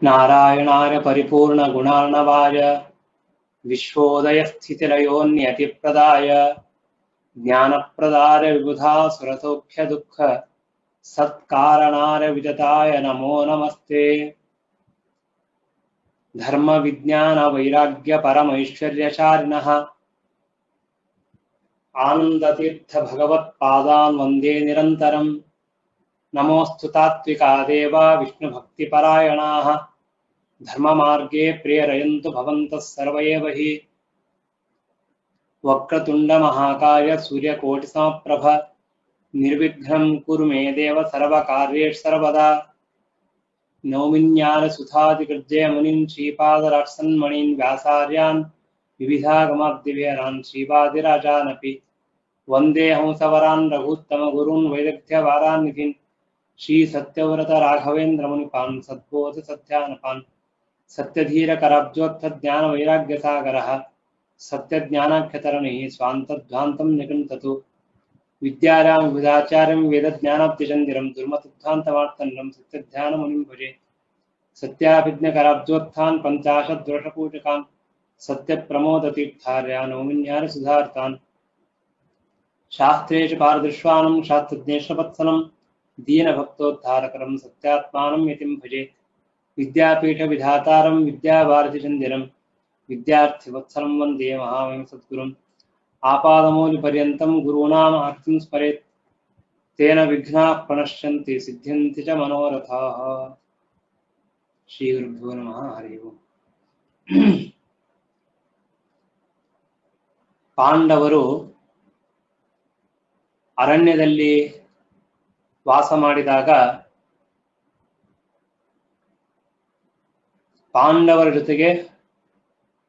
नारायणाय परिपूर्ण गुणार्णवाय विश्वोदय स्थितिलयोन्यतिप्रदाय ज्ञानप्रदाय विबुधा सुरसौख्य दुःख सत्कारणाय विजताय नमो नमस्ते। धर्म विज्ञान वैराग्य परमैश्वर्यचारिणः आनंदतीर्थ भगवत्पादान् वन्दे निरन्तरम्। नमोऽस्तु तात्विका देवा विष्णुभक्तिपरायणाः धर्ममार्गे प्रेरयन्तु भवन्तः सर्व एव हि। वक्रतुण्डमहाकाय सूर्यकोटिसमप्रभ निर्विघ्नं कुरु मे देव सर्वकार्येषु सर्वदा। नौमिन्यालसुधादिकृत्य मुनिं श्रीपादराक्षसन्मणीन् व्यासार्यान् विविधागमाद्दिव्यान् श्रीवादिराजानपि वन्दे हंसवरान् रघुत्तमगुरून् वैदग्ध्यवारान्निधिन् श्रीसत्यव्रत राघवेन्द्रमुनिपान् सद्बोध सत्यानपान् सत्यधीरकराब्जोत्थज्ञानवैराग्यसागरः सत्यज्ञानाख्यतरणिः स्वान्तध्वान्तं निगृह्णतु विद्यायां विविधाचार्यं वेदज्ञानाब्धिचन्दिरं दुर्मतध्वान्तमार्तण्डं सत्यध्यानमुनिं भजे। सत्याभिज्ञकराब्जोत्थान् पञ्चाशद्वर्षपूजकान् सत्यप्रमोदतीर्थार्यान् नौमिन्यालसुधार्तान् शास्त्रेषु पारदृश्वानं शास्त्रज्ञेशवत्सलं दीनभक्तोद्धारकरं सत्यात्मानं यतिं भजे। विद्यापीठविधातारं विद्याभारतीचन्दिरं विद्यार्थिवत्सलं वन्दे महामहिं सद्गुरुम्। आपादमौलिपर्यन्तं गुरूणाम् आर्तिं स्मरेत् तेन विघ्नाः प्रणश्यन्ति सिद्ध्यन्ति च मनोरथाः। श्रीगुरुभ्यो नमः। हरि ओम्। ಪಾಂಡವರು ಅರಣ್ಯದಲ್ಲಿ ವಾಸ ಮಾಡಿದಾಗ ಪಾಂಡವರ ಜೊತೆಗೆ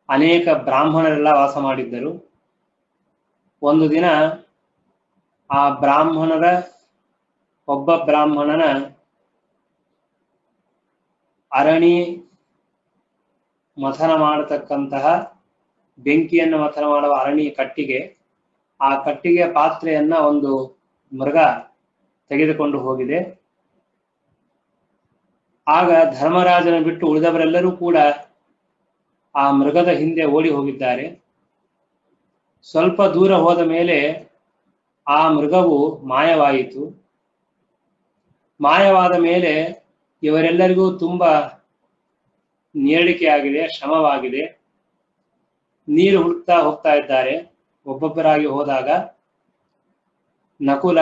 ಅನೇಕ ಬ್ರಾಹ್ಮಣರೆಲ್ಲ ವಾಸ ಮಾಡಿದ್ದರು. ಒಂದು ದಿನ ಆ ಒಬ್ಬ ಬ್ರಾಹ್ಮಣನ ಅರಣಿ ಮಥನ ಮಾಡತಕ್ಕಂತಹ ಬೆಂಕಿಯನ್ನು ಮಥನ ಮಾಡುವ ಅರಣಿ ಕಟ್ಟಿಗೆ, ಆ ಕಟ್ಟಿಗೆಯ ಪಾತ್ರೆಯನ್ನ ಒಂದು ಮೃಗ ತೆಗೆದುಕೊಂಡು ಹೋಗಿದೆ. ಆಗ ಧರ್ಮರಾಜನ ಬಿಟ್ಟು ಉಳಿದವರೆಲ್ಲರೂ ಕೂಡ ಆ ಮೃಗದ ಹಿಂದೆ ಓಡಿ ಹೋಗಿದ್ದಾರೆ. ಸ್ವಲ್ಪ ದೂರ ಹೋದ ಮೇಲೆ ಆ ಮೃಗವು ಮಾಯವಾಯಿತು. ಮಾಯವಾದ ಮೇಲೆ ಇವರೆಲ್ಲರಿಗೂ ತುಂಬಾ ನೀರಡಿಕೆಯಾಗಿದೆ, ಶ್ರಮವಾಗಿದೆ. ನೀರು ಹುಡುಕ್ತಾ ಹೋಗ್ತಾ ಇದ್ದಾರೆ. ಒಬ್ಬೊಬ್ಬರಾಗಿ ಹೋದಾಗ ನಕುಲ,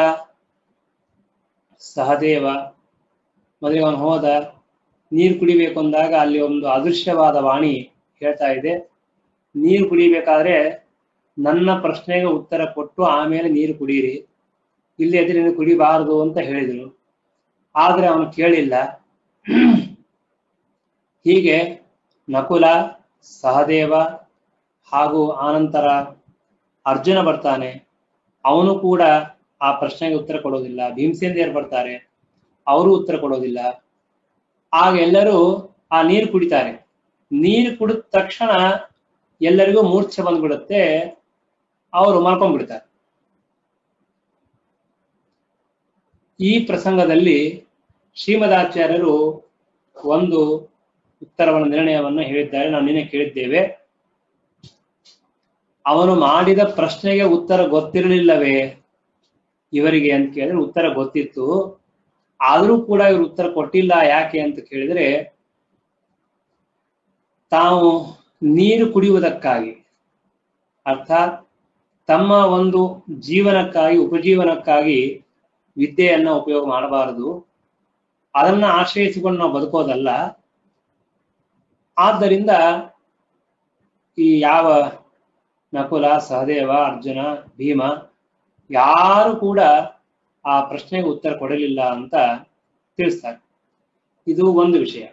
ಸಹದೇವ ಮೊದಲಿಗೆ ಹೋದ. ನೀರು ಕುಡಿಬೇಕು ಅಂದಾಗ ಅಲ್ಲಿ ಒಂದು ಅದೃಶ್ಯವಾದ ವಾಣಿ ಹೇಳ್ತಾ ಇದೆ, ನೀರು ಕುಡಿಬೇಕಾದ್ರೆ ನನ್ನ ಪ್ರಶ್ನೆಗೆ ಉತ್ತರ ಕೊಟ್ಟು ಆಮೇಲೆ ನೀರು ಕುಡಿಯಿರಿ, ಇಲ್ಲಿ ಎದುರು ಕುಡಿಬಾರದು ಅಂತ ಹೇಳಿದರು. ಆದ್ರೆ ಅವನು ಕೇಳಿಲ್ಲ. ಹೀಗೆ ನಕುಲ, ಸಹದೇವ ಹಾಗೂ ಆನಂತರ ಅರ್ಜುನ ಬರ್ತಾನೆ. ಅವನು ಕೂಡ ಆ ಪ್ರಶ್ನೆಗೆ ಉತ್ತರ ಕೊಡೋದಿಲ್ಲ. ಭೀಮಸೇನರು ಬರ್ತಾರೆ, ಅವರು ಉತ್ತರ ಕೊಡೋದಿಲ್ಲ. ಆಗ ಎಲ್ಲರೂ ಆ ನೀರು ಕುಡಿತಾರೆ. ನೀರು ಕುಡಿದ ತಕ್ಷಣ ಎಲ್ಲರಿಗೂ ಮೂರ್ಛೆ ಬಂದ್ಬಿಡುತ್ತೆ, ಅವರು ಮಲ್ಕೊಂಡ್ಬಿಡ್ತಾರೆ. ಈ ಪ್ರಸಂಗದಲ್ಲಿ ಶ್ರೀಮದಾಚಾರ್ಯರು ಒಂದು ಉತ್ತರವನ್ನು, ನಿರ್ಣಯವನ್ನು ಹೇಳಿದ್ದಾರೆ. ನಾವು ನಿನ್ನೆ ಕೇಳಿದ್ದೇವೆ. ಅವನು ಮಾಡಿದ ಪ್ರಶ್ನೆಗೆ ಉತ್ತರ ಗೊತ್ತಿರಲಿಲ್ಲವೇ ಇವರಿಗೆ ಅಂತ ಕೇಳಿದ್ರೆ ಉತ್ತರ ಗೊತ್ತಿತ್ತು. ಆದರೂ ಕೂಡ ಇವರು ಉತ್ತರ ಕೊಟ್ಟಿಲ್ಲ. ಯಾಕೆ ಅಂತ ಕೇಳಿದ್ರೆ, ತಾವು ನೀರು ಕುಡಿಯುವುದಕ್ಕಾಗಿ, ಅರ್ಥಾತ್ ತಮ್ಮ ಒಂದು ಜೀವನಕ್ಕಾಗಿ, ಉಪಜೀವನಕ್ಕಾಗಿ ವಿದ್ಯೆಯನ್ನ ಉಪಯೋಗ ಮಾಡಬಾರದು, ಅದನ್ನ ಆಶ್ರಯಿಸಿಕೊಂಡು ನಾವು ಬದುಕೋದಲ್ಲ. ಆದ್ದರಿಂದ ಈ ಯಾವ ನಕುಲ, ಸಹದೇವ, ಅರ್ಜುನ, ಭೀಮ ಯಾರು ಕೂಡ ಆ ಪ್ರಶ್ನೆಗೆ ಉತ್ತರ ಕೊಡಲಿಲ್ಲ ಅಂತ ತಿಳಿಸ್ತಾರೆ. ಇದು ಒಂದು ವಿಷಯ.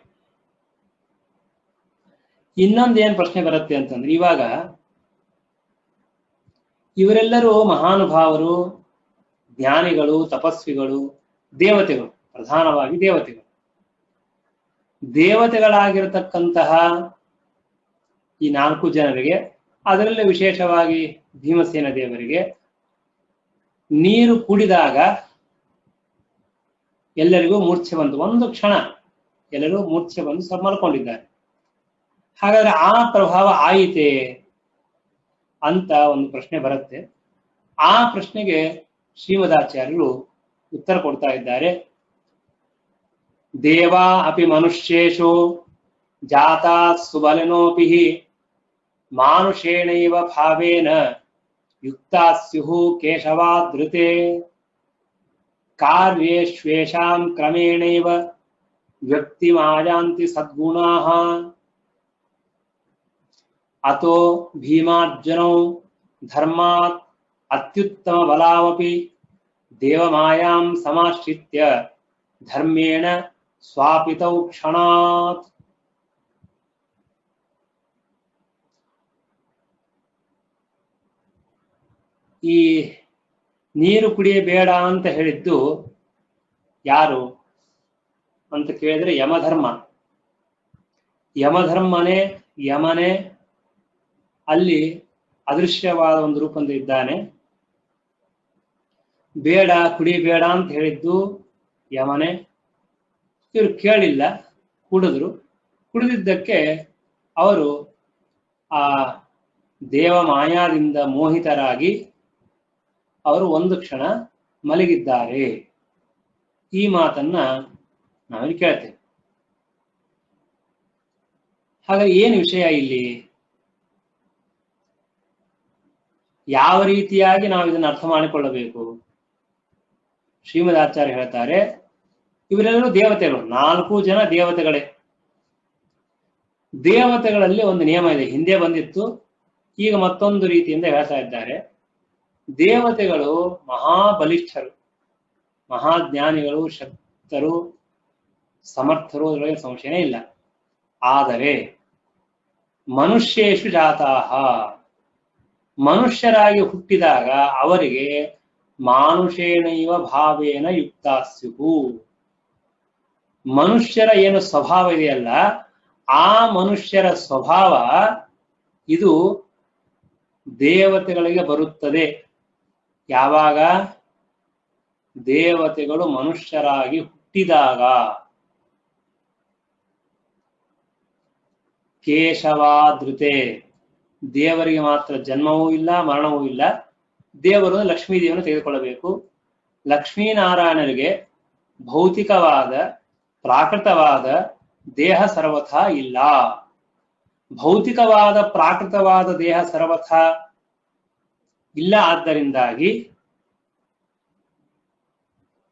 ಇನ್ನೊಂದು ಏನ್ ಪ್ರಶ್ನೆ ಬರುತ್ತೆ ಅಂತಂದ್ರೆ, ಇವಾಗ ಇವರೆಲ್ಲರೂ ಮಹಾನುಭಾವರು, ಜ್ಞಾನಿಗಳು, ತಪಸ್ವಿಗಳು, ದೇವತೆಗಳು, ಪ್ರಧಾನವಾಗಿ ದೇವತೆಗಳು. ದೇವತೆಗಳಾಗಿರತಕ್ಕಂತಹ ಈ 4 ಜನರಿಗೆ, ಅದರಲ್ಲಿ ವಿಶೇಷವಾಗಿ ಭೀಮಸೇನ ದೇವರಿಗೆ ನೀರು ಕುಡಿದಾಗ ಎಲ್ಲರಿಗೂ ಮೂರ್ಛೆ ಬಂತು. ಒಂದು ಕ್ಷಣ ಎಲ್ಲರೂ ಮೂರ್ಛೆ ಬಂದು ಮಲ್ಕೊಂಡಿದ್ದಾರೆ. ಹಾಗಾದ್ರೆ ಆ ಪ್ರಭಾವ ಆಯಿತೆ ಅಂತ ಒಂದು ಪ್ರಶ್ನೆ ಬರುತ್ತೆ. ಆ ಪ್ರಶ್ನೆಗೆ ಶ್ರೀಮದಾಚಾರ್ಯರು ಉತ್ತರ ಕೊಡ್ತಾ ಇದ್ದಾರೆ. ದೇವಾ ಅಪಿ ಮನುಷ್ಯೇಶು ಜಾತಾ ಸುಬಲಿನೋಪಿ ಮಾನುಷೇಣೈವ ಭಾವೇನ ಯುಕ್ತಾ ಸ್ಯುಹು ಕೇಶವಾದೃತೆ ಕಾರ್ಯೇಷ್ವೇಷಾಂ ಕ್ರಮೇಣೈವ ವ್ಯಕ್ತಿಮಾಯಾಂತಿ ಸದ್ಗುಣಾಃ ಅತೋ ಭೀಮಾರ್ಜುನೌ ಧರ್ಮಾತ್ ಅತ್ಯುತ್ತಮ ಬಲಾವಪಿ ದೇವಮಾಯಾಂ ಸಮಾಶ್ರಿತ್ಯ ಧರ್ಮೇಣ ಸ್ವಾಪಿತೌ ಕ್ಷಣಾತ್. ಈ ನೀರು ಕುಡಿಯಬೇಡ ಅಂತ ಹೇಳಿದ್ದು ಯಾರು ಅಂತ ಕೇಳಿದ್ರೆ ಯಮಧರ್ಮ. ಯಮನೇ ಅಲ್ಲಿ ಅದೃಶ್ಯವಾದ ಒಂದು ರೂಪದಿಂದ ಇದ್ದಾನೆ. ಬೇಡ ಕುಡಿಯಬೇಡ ಅಂತ ಹೇಳಿದ್ದು ಯಮನೇ. ಇವರು ಕೇಳಿಲ್ಲ, ಕುಡಿದಿದ್ದಕ್ಕೆ ಅವರು ಆ ದೇವ ಮಾಯಾದಿಂದ ಮೋಹಿತರಾಗಿ ಅವರು ಒಂದು ಕ್ಷಣ ಮಲಗಿದ್ದಾರೆ. ಈ ಮಾತನ್ನ ನಾವಿಲ್ಲಿ ಕೇಳ್ತೇವೆ. ಹಾಗಾಗಿ ಏನು ವಿಷಯ ಇಲ್ಲಿ? ಯಾವ ರೀತಿಯಾಗಿ ನಾವು ಇದನ್ನು ಅರ್ಥ ಮಾಡಿಕೊಳ್ಳಬೇಕು? ಶ್ರೀಮದಾಚಾರ್ಯ ಹೇಳ್ತಾರೆ, ಇವರೆಲ್ಲರೂ ದೇವತೆಗಳು, 4 ಜನ ದೇವತೆಗಳೇ. ದೇವತೆಗಳಲ್ಲಿ ಒಂದು ನಿಯಮ ಇದೆ, ಹಿಂದೆ ಬಂದಿತ್ತು, ಈಗ ಮತ್ತೊಂದು ರೀತಿಯಿಂದ ಹೇಳ್ತಾ ಇದ್ದಾರೆ. ದೇವತೆಗಳು ಮಹಾಬಲಿಷ್ಠರು, ಮಹಾಜ್ಞಾನಿಗಳು, ಶಕ್ತರು, ಸಮರ್ಥರು, ಅದರೊಳಗೆ ಸಂಶಯನೇ ಇಲ್ಲ. ಆದರೆ ಮನುಷ್ಯೇಷು ಜಾತಾಹ, ಮನುಷ್ಯರಾಗಿ ಹುಟ್ಟಿದಾಗ ಅವರಿಗೆ ಮಾನುಷೇಣೈವ ಭಾವೇನ ಯುಕ್ತಾಸ್ಯುಹು, ಮನುಷ್ಯರ ಏನು ಸ್ವಭಾವ ಇದೆಯಲ್ಲ ಆ ಮನುಷ್ಯರ ಸ್ವಭಾವ ಇದು ದೇವತೆಗಳಿಗೆ ಬರುತ್ತದೆ. ಯಾವಾಗ? ದೇವತೆಗಳು ಮನುಷ್ಯರಾಗಿ ಹುಟ್ಟಿದಾಗ. ಕೇಶವಾದೃತೆ, ದೇವರಿಗೆ ಮಾತ್ರ ಜನ್ಮವೂ ಇಲ್ಲ ಮರಣವೂ ಇಲ್ಲ. ದೇವರು ಲಕ್ಷ್ಮೀ ದೇವಿಯನ್ನು ತೆಗೆದುಕೊಳ್ಳಬೇಕು. ಲಕ್ಷ್ಮೀನಾರಾಯಣರಿಗೆ ಭೌತಿಕವಾದ ಪ್ರಾಕೃತವಾದ ದೇಹ ಸರ್ವಥಾ ಇಲ್ಲ. ಭೌತಿಕವಾದ ಪ್ರಾಕೃತವಾದ ದೇಹ ಸರ್ವಥಾ ಇಲ್ಲ. ಆದ್ದರಿಂದಾಗಿ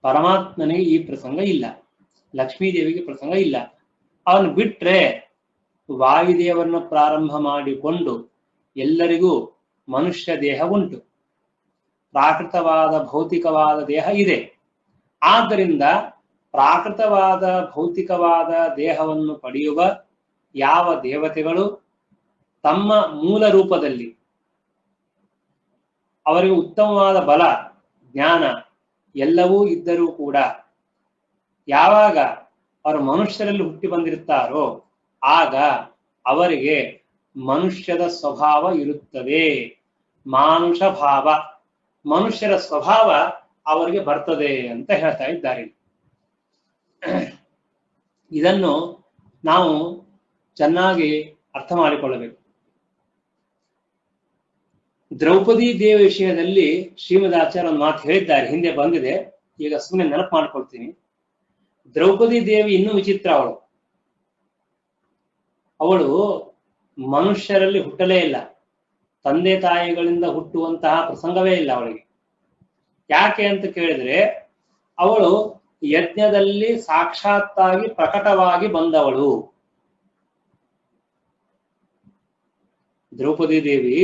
ಪರಮಾತ್ಮನಿಗೆ ಈ ಪ್ರಸಂಗ ಇಲ್ಲ, ಲಕ್ಷ್ಮೀದೇವಿಗೆ ಪ್ರಸಂಗ ಇಲ್ಲ. ಅವನು ಬಿಟ್ರೆ ವಾಯುದೇವರನ್ನು ಪ್ರಾರಂಭ ಮಾಡಿಕೊಂಡು ಎಲ್ಲರಿಗೂ ಮನುಷ್ಯ ದೇಹ ಉಂಟು, ಪ್ರಾಕೃತವಾದ ಭೌತಿಕವಾದ ದೇಹ ಇದೆ. ಆದ್ದರಿಂದ ಪ್ರಾಕೃತವಾದ ಭೌತಿಕವಾದ ದೇಹವನ್ನು ಪಡೆಯುವ ಯಾವ ದೇವತೆಗಳು ತಮ್ಮ ಮೂಲ ರೂಪದಲ್ಲಿ ಅವರಿಗೆ ಉತ್ತಮವಾದ ಬಲ ಜ್ಞಾನ ಎಲ್ಲವೂ ಇದ್ದರೂ ಕೂಡ ಯಾವಾಗ ಅವರು ಮನುಷ್ಯರಲ್ಲಿ ಹುಟ್ಟಿ ಬಂದಿರುತ್ತಾರೋ ಆಗ ಅವರಿಗೆ ಮನುಷ್ಯದ ಸ್ವಭಾವ ಇರುತ್ತದೆ. ಮಾನುಷ ಭಾವ, ಮನುಷ್ಯರ ಸ್ವಭಾವ ಅವರಿಗೆ ಬರ್ತದೆ ಅಂತ ಹೇಳ್ತಾ ಇದ್ದಾರೆ. ಇದನ್ನು ನಾವು ಚೆನ್ನಾಗಿ ಅರ್ಥ ಮಾಡಿಕೊಳ್ಳಬೇಕು. ದ್ರೌಪದಿ ದೇವಿ ವಿಷಯದಲ್ಲಿ ಶ್ರೀಮದಾಚಾರ್ಯ ಒಂದು ಮಾತು ಹೇಳಿದ್ದಾರೆ, ಹಿಂದೆ ಬಂದಿದೆ, ಈಗ ಸುಮ್ಮನೆ ನೆನಪು ಮಾಡ್ಕೊಳ್ತೀನಿ. ದ್ರೌಪದಿ ದೇವಿ ಇನ್ನೂ ವಿಚಿತ್ರ. ಅವಳು ಮನುಷ್ಯರಲ್ಲಿ ಹುಟ್ಟಲೇ ಇಲ್ಲ, ತಂದೆ ತಾಯಿಗಳಿಂದ ಹುಟ್ಟುವಂತಹ ಪ್ರಸಂಗವೇ ಇಲ್ಲ ಅವಳಿಗೆ. ಯಾಕೆ ಅಂತ ಕೇಳಿದ್ರೆ ಅವಳು ಯಜ್ಞದಲ್ಲಿ ಸಾಕ್ಷಾತ್ತಾಗಿ ಪ್ರಕಟವಾಗಿ ಬಂದವಳು. ದ್ರೌಪದಿ ದೇವಿ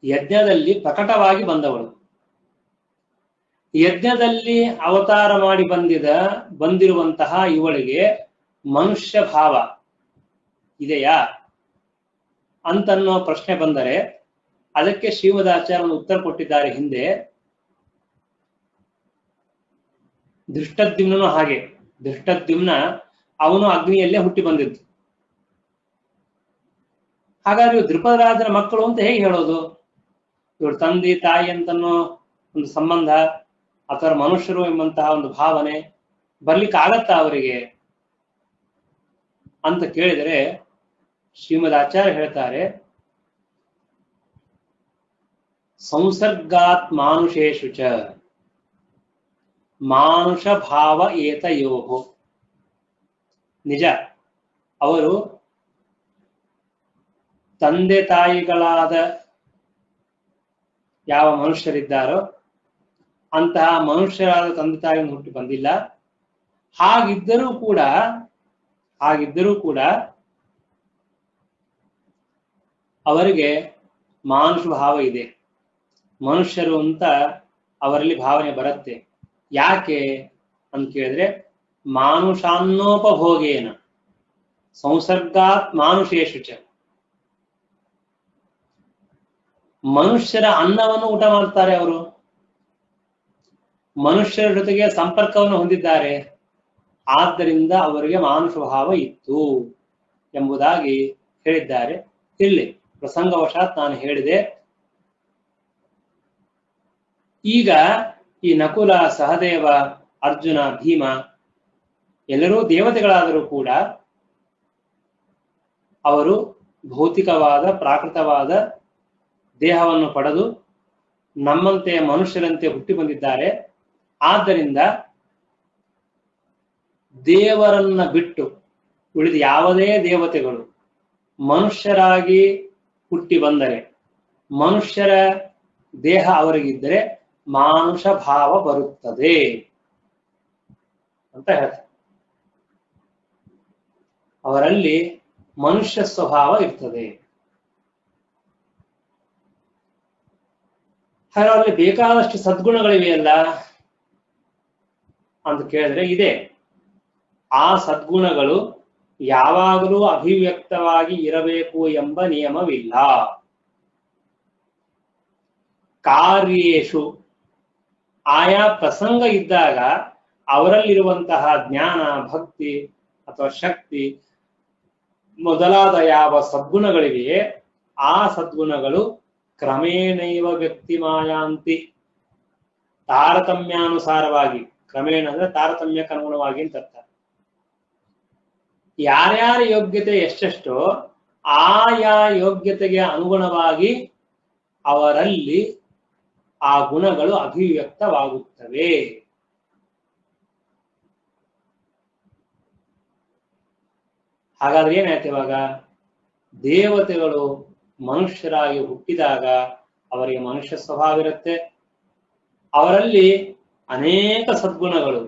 ಯಜ್ಞದಲ್ಲಿ ಪ್ರಕಟವಾಗಿ ಬಂದವಳು. ಯಜ್ಞದಲ್ಲಿ ಅವತಾರ ಮಾಡಿ ಬಂದಿರುವಂತಹ ಇವಳಿಗೆ ಮನುಷ್ಯ ಭಾವ ಇದೆಯಾ ಅಂತನ್ನೋ ಪ್ರಶ್ನೆ ಬಂದರೆ ಅದಕ್ಕೆ ಶ್ರೀಮದಾಚಾರ್ಯ ಒಂದು ಉತ್ತರ ಕೊಟ್ಟಿದ್ದಾರೆ ಹಿಂದೆ. ಧೃಷ್ಟದ್ಯುಮ್ನನು ಹಾಗೆ. ಧೃಷ್ಟದ್ಯುಮ್ನ ಅವನು ಅಗ್ನಿಯಲ್ಲೇ ಹುಟ್ಟಿ ಬಂದಿದ್ದು. ಹಾಗಾದ್ರೆ ಇವರು ದ್ರುಪದರಾಜನ ಮಕ್ಕಳು ಅಂತ ಹೇಗೆ ಹೇಳೋದು? ಇವರು ತಂದೆ ತಾಯಿ ಅಂತನ್ನೋ ಒಂದು ಸಂಬಂಧ ಅಥವಾ ಮನುಷ್ಯರು ಎಂಬಂತಹ ಒಂದು ಭಾವನೆ ಬರ್ಲಿಕ್ಕೆ ಆಗತ್ತಾ ಅವರಿಗೆ ಅಂತ ಕೇಳಿದರೆ ಶ್ರೀಮದ್ ಆಚಾರ್ಯ ಹೇಳ್ತಾರೆ, ಸಂಸರ್ಗಾತ್ ಮಾನುಷೇಷು ಚ ಮಾನುಷ ಭಾವ ಏತಯೋಹೋ. ನಿಜ, ಅವರು ತಂದೆ ತಾಯಿಗಳಾದ ಯಾವ ಮನುಷ್ಯರಿದ್ದಾರೋ ಅಂತಹ ಮನುಷ್ಯರಾದ ತಂದೆ ತಾಯಿಯನ್ನು ಹುಟ್ಟಿ ಬಂದಿಲ್ಲ. ಹಾಗಿದ್ದರೂ ಕೂಡ ಅವರಿಗೆ ಮಾನುಷ ಭಾವ ಇದೆ, ಮನುಷ್ಯರು ಅಂತ ಅವರಲ್ಲಿ ಭಾವನೆ ಬರುತ್ತೆ. ಯಾಕೆ ಅಂತ ಕೇಳಿದ್ರೆ, ಮಾನುಷಾನ್ನೋಪಭೋಗೇನ ಸಂಸರ್ಗಾತ್ ಮಾನುಷೇಷು ಚ. ಮನುಷ್ಯರ ಅನ್ನವನ್ನು ಊಟ ಮಾಡ್ತಾರೆ, ಅವರು ಮನುಷ್ಯರ ಜೊತೆಗೆ ಸಂಪರ್ಕವನ್ನು ಹೊಂದಿದ್ದಾರೆ, ಆದ್ದರಿಂದ ಅವರಿಗೆ ಮಾನುಷ ಭಾವ ಇತ್ತು ಎಂಬುದಾಗಿ ಹೇಳಿದ್ದಾರೆ. ಇಲ್ಲಿ ಪ್ರಸಂಗವಶಾತ್ ನಾನು ಹೇಳಿದೆ. ಈಗ ಈ ನಕುಲ, ಸಹದೇವ, ಅರ್ಜುನ, ಭೀಮ ಎಲ್ಲರೂ ದೇವತೆಗಳಾದರೂ ಕೂಡ ಅವರು ಭೌತಿಕವಾದ ಪ್ರಾಕೃತವಾದ ದೇಹವನ್ನು ಪಡೆದು ನಮ್ಮಂತೆ ಮನುಷ್ಯರಂತೆ ಹುಟ್ಟಿ ಬಂದಿದ್ದಾರೆ. ಆದ್ದರಿಂದ ದೇವರನ್ನ ಬಿಟ್ಟು ಉಳಿದ ಯಾವುದೇ ದೇವತೆಗಳು ಮನುಷ್ಯರಾಗಿ ಹುಟ್ಟಿ ಬಂದರೆ, ಮನುಷ್ಯರ ದೇಹ ಅವರಿಗಿದ್ದರೆ ಮಾನುಷ ಭಾವ ಬರುತ್ತದೆ ಅಂತ ಹೇಳ್ತಾರೆ. ಅವರಲ್ಲಿ ಮನುಷ್ಯ ಸ್ವಭಾವ ಇರ್ತದೆ. ಹಾಗೆ ಅವರಲ್ಲಿ ಬೇಕಾದಷ್ಟು ಸದ್ಗುಣಗಳಿವೆಯಲ್ಲ ಅಂತ ಕೇಳಿದ್ರೆ ಇದೆ. ಆ ಸದ್ಗುಣಗಳು ಯಾವಾಗಲೂ ಅಭಿವ್ಯಕ್ತವಾಗಿ ಇರಬೇಕು ಎಂಬ ನಿಯಮವಿಲ್ಲ. ಕಾರ್ಯೇಶು ಆಯಾ ಪ್ರಸಂಗ ಇದ್ದಾಗ ಅವರಲ್ಲಿರುವಂತಹ ಜ್ಞಾನ, ಭಕ್ತಿ ಅಥವಾ ಶಕ್ತಿ ಮೊದಲಾದ ಯಾವ ಸದ್ಗುಣಗಳಿವೆಯೇ ಆ ಸದ್ಗುಣಗಳು ಕ್ರಮೇಣೈವ ವ್ಯಕ್ತಿ ಮಾಯಾಂತಿ, ತಾರತಮ್ಯಾನುಸಾರವಾಗಿ. ಕ್ರಮೇಣ ಅಂದ್ರೆ ತಾರತಮ್ಯಕ್ಕನುಗುಣವಾಗಿ ಅಂತ ಅರ್ಥ. ಯಾರ್ಯಾರ ಯೋಗ್ಯತೆ ಎಷ್ಟೆಷ್ಟೋ ಆಯಾ ಯೋಗ್ಯತೆಗೆ ಅನುಗುಣವಾಗಿ ಅವರಲ್ಲಿ ಆ ಗುಣಗಳು ಅಭಿವ್ಯಕ್ತವಾಗುತ್ತವೆ. ಹಾಗಾದ್ರೆ ಏನಾಯ್ತು ಇವಾಗ? ದೇವತೆಗಳು ಮನುಷ್ಯರಾಗಿ ಹುಟ್ಟಿದಾಗ ಅವರಿಗೆ ಮನುಷ್ಯ ಸ್ವಭಾವ ಇರುತ್ತೆ. ಅವರಲ್ಲಿ ಅನೇಕ ಸದ್ಗುಣಗಳು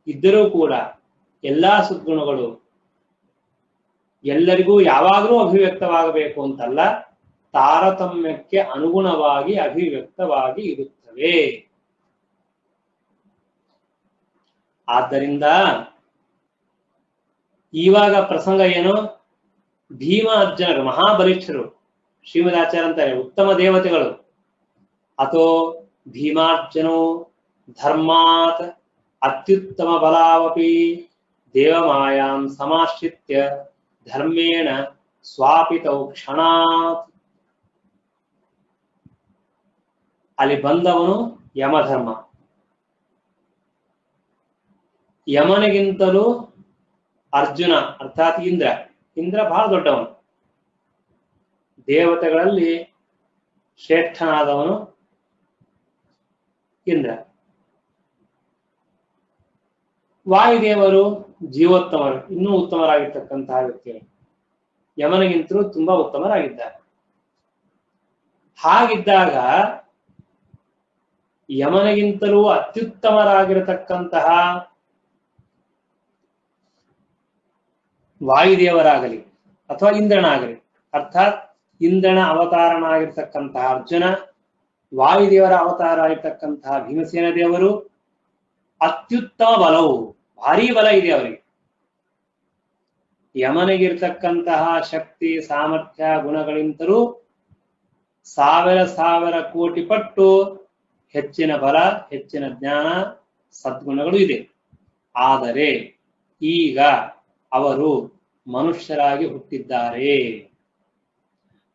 ಇದ್ದರೂ ಕೂಡ ಎಲ್ಲಾ ಸದ್ಗುಣಗಳು ಎಲ್ಲರಿಗೂ ಯಾವಾಗಲೂ ಅಭಿವ್ಯಕ್ತವಾಗಬೇಕು ಅಂತಲ್ಲ, ತಾರತಮ್ಯಕ್ಕೆ ಅನುಗುಣವಾಗಿ ಅಭಿವ್ಯಕ್ತವಾಗಿ ಇರುತ್ತವೆ. ಆದ್ದರಿಂದ ಇವಾಗ ಪ್ರಸಂಗ ಏನು? ಭೀಮ ಅರ್ಜುನರು ಮಹಾಬಲಿಷ್ಠರು, ಶ್ರೀಮದಾಚಾರ್ಯ ಅಂತಾರೆ ಉತ್ತಮ ದೇವತೆಗಳು. ಅಥೋ ಭೀಮಾರ್ಜುನೋ ಧರ್ಮಾತ್ ಅತ್ಯುತ್ತಮ ಬಲಾವಪಿ ದೇವಮಾಯಾಂ ಸಮಾಶ್ರಿತ್ಯ ಧರ್ಮೇಣ ಸ್ವಾಪಿತೌ ಕ್ಷಣಾತ್. ಅಲ್ಲಿ ಬಂದವನು ಯಮಧರ್ಮ. ಯಮನಿಗಿಂತಲೂ ಅರ್ಜುನ ಅರ್ಥಾತ್ ಇಂದ್ರ ಬಹಳ ದೊಡ್ಡವನು. ದೇವತೆಗಳಲ್ಲಿ ಶ್ರೇಷ್ಠನಾದವನು ಇಂದ್ರ. ವಾಯುದೇವರು ಜೀವೋತ್ತಮರು, ಇನ್ನೂ ಉತ್ತಮರಾಗಿರ್ತಕ್ಕಂತಹ ವ್ಯಕ್ತಿಗಳು. ಯಮನಿಗಿಂತಲೂ ತುಂಬಾ ಉತ್ತಮರಾಗಿದ್ದಾರೆ. ಹಾಗಿದ್ದಾಗ ಯಮನಿಗಿಂತಲೂ ಅತ್ಯುತ್ತಮರಾಗಿರತಕ್ಕಂತಹ ವಾಯುದೇವರಾಗಲಿ ಅಥವಾ ಇಂದ್ರನಾಗಲಿ, ಅರ್ಥಾತ್ ಇಂದ್ರನ ಅವತಾರನಾಗಿರ್ತಕ್ಕಂತಹ ಅರ್ಜುನ, ವಾಯುದೇವರ ಅವತಾರ ಆಗಿರ್ತಕ್ಕಂತಹ ಭೀಮಸೇನ ದೇವರು ಅತ್ಯುತ್ತಮ ಬಲವು, ಭಾರೀ ಬಲ ಇದೆ ಅವರಿಗೆ. ಯಮನಿಗಿರ್ತಕ್ಕಂತಹ ಶಕ್ತಿ, ಸಾಮರ್ಥ್ಯ, ಗುಣಗಳಿಂತಲೂ ಸಾವಿರ ಕೋಟಿ ಪಟ್ಟು ಹೆಚ್ಚಿನ ಬಲ, ಹೆಚ್ಚಿನ ಜ್ಞಾನ, ಸದ್ಗುಣಗಳು ಇದೆ. ಆದರೆ ಈಗ ಅವರು ಮನುಷ್ಯರಾಗಿ ಹುಟ್ಟಿದ್ದಾರೆ.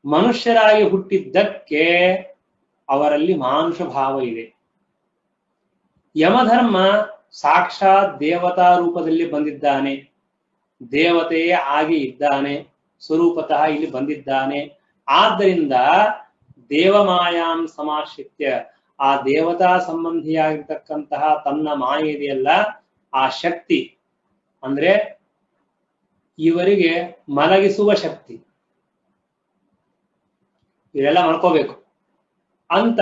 ಮನುಷ್ಯರಾಗಿ ಹುಟ್ಟಿದ್ದಕ್ಕೆ ಅವರಲ್ಲಿ ಮಾನುಷ ಭಾವ ಇದೆ. ಯಮಧರ್ಮ ಸಾಕ್ಷಾತ್ ದೇವತಾ ರೂಪದಲ್ಲಿ ಬಂದಿದ್ದಾನೆ. ದೇವತೆಯೇ ಆಗಿ ಇದ್ದಾನೆ, ಸ್ವರೂಪತಃ ಇಲ್ಲಿ ಬಂದಿದ್ದಾನೆ. ಆದ್ದರಿಂದ ದೇವಮಾಯಾಂ ಸಮಾಶ್ರಿತ್ಯ, ಆ ದೇವತಾ ಸಂಬಂಧಿಯಾಗಿರ್ತಕ್ಕಂತಹ ತನ್ನ ಮಾಯೆ ಇದೆಯಲ್ಲ, ಆ ಶಕ್ತಿ ಅಂದ್ರೆ ಇವರಿಗೆ ಮಲಗಿಸುವ ಶಕ್ತಿ, ಇವೆಲ್ಲ ಮಾಡ್ಕೋಬೇಕು ಅಂತ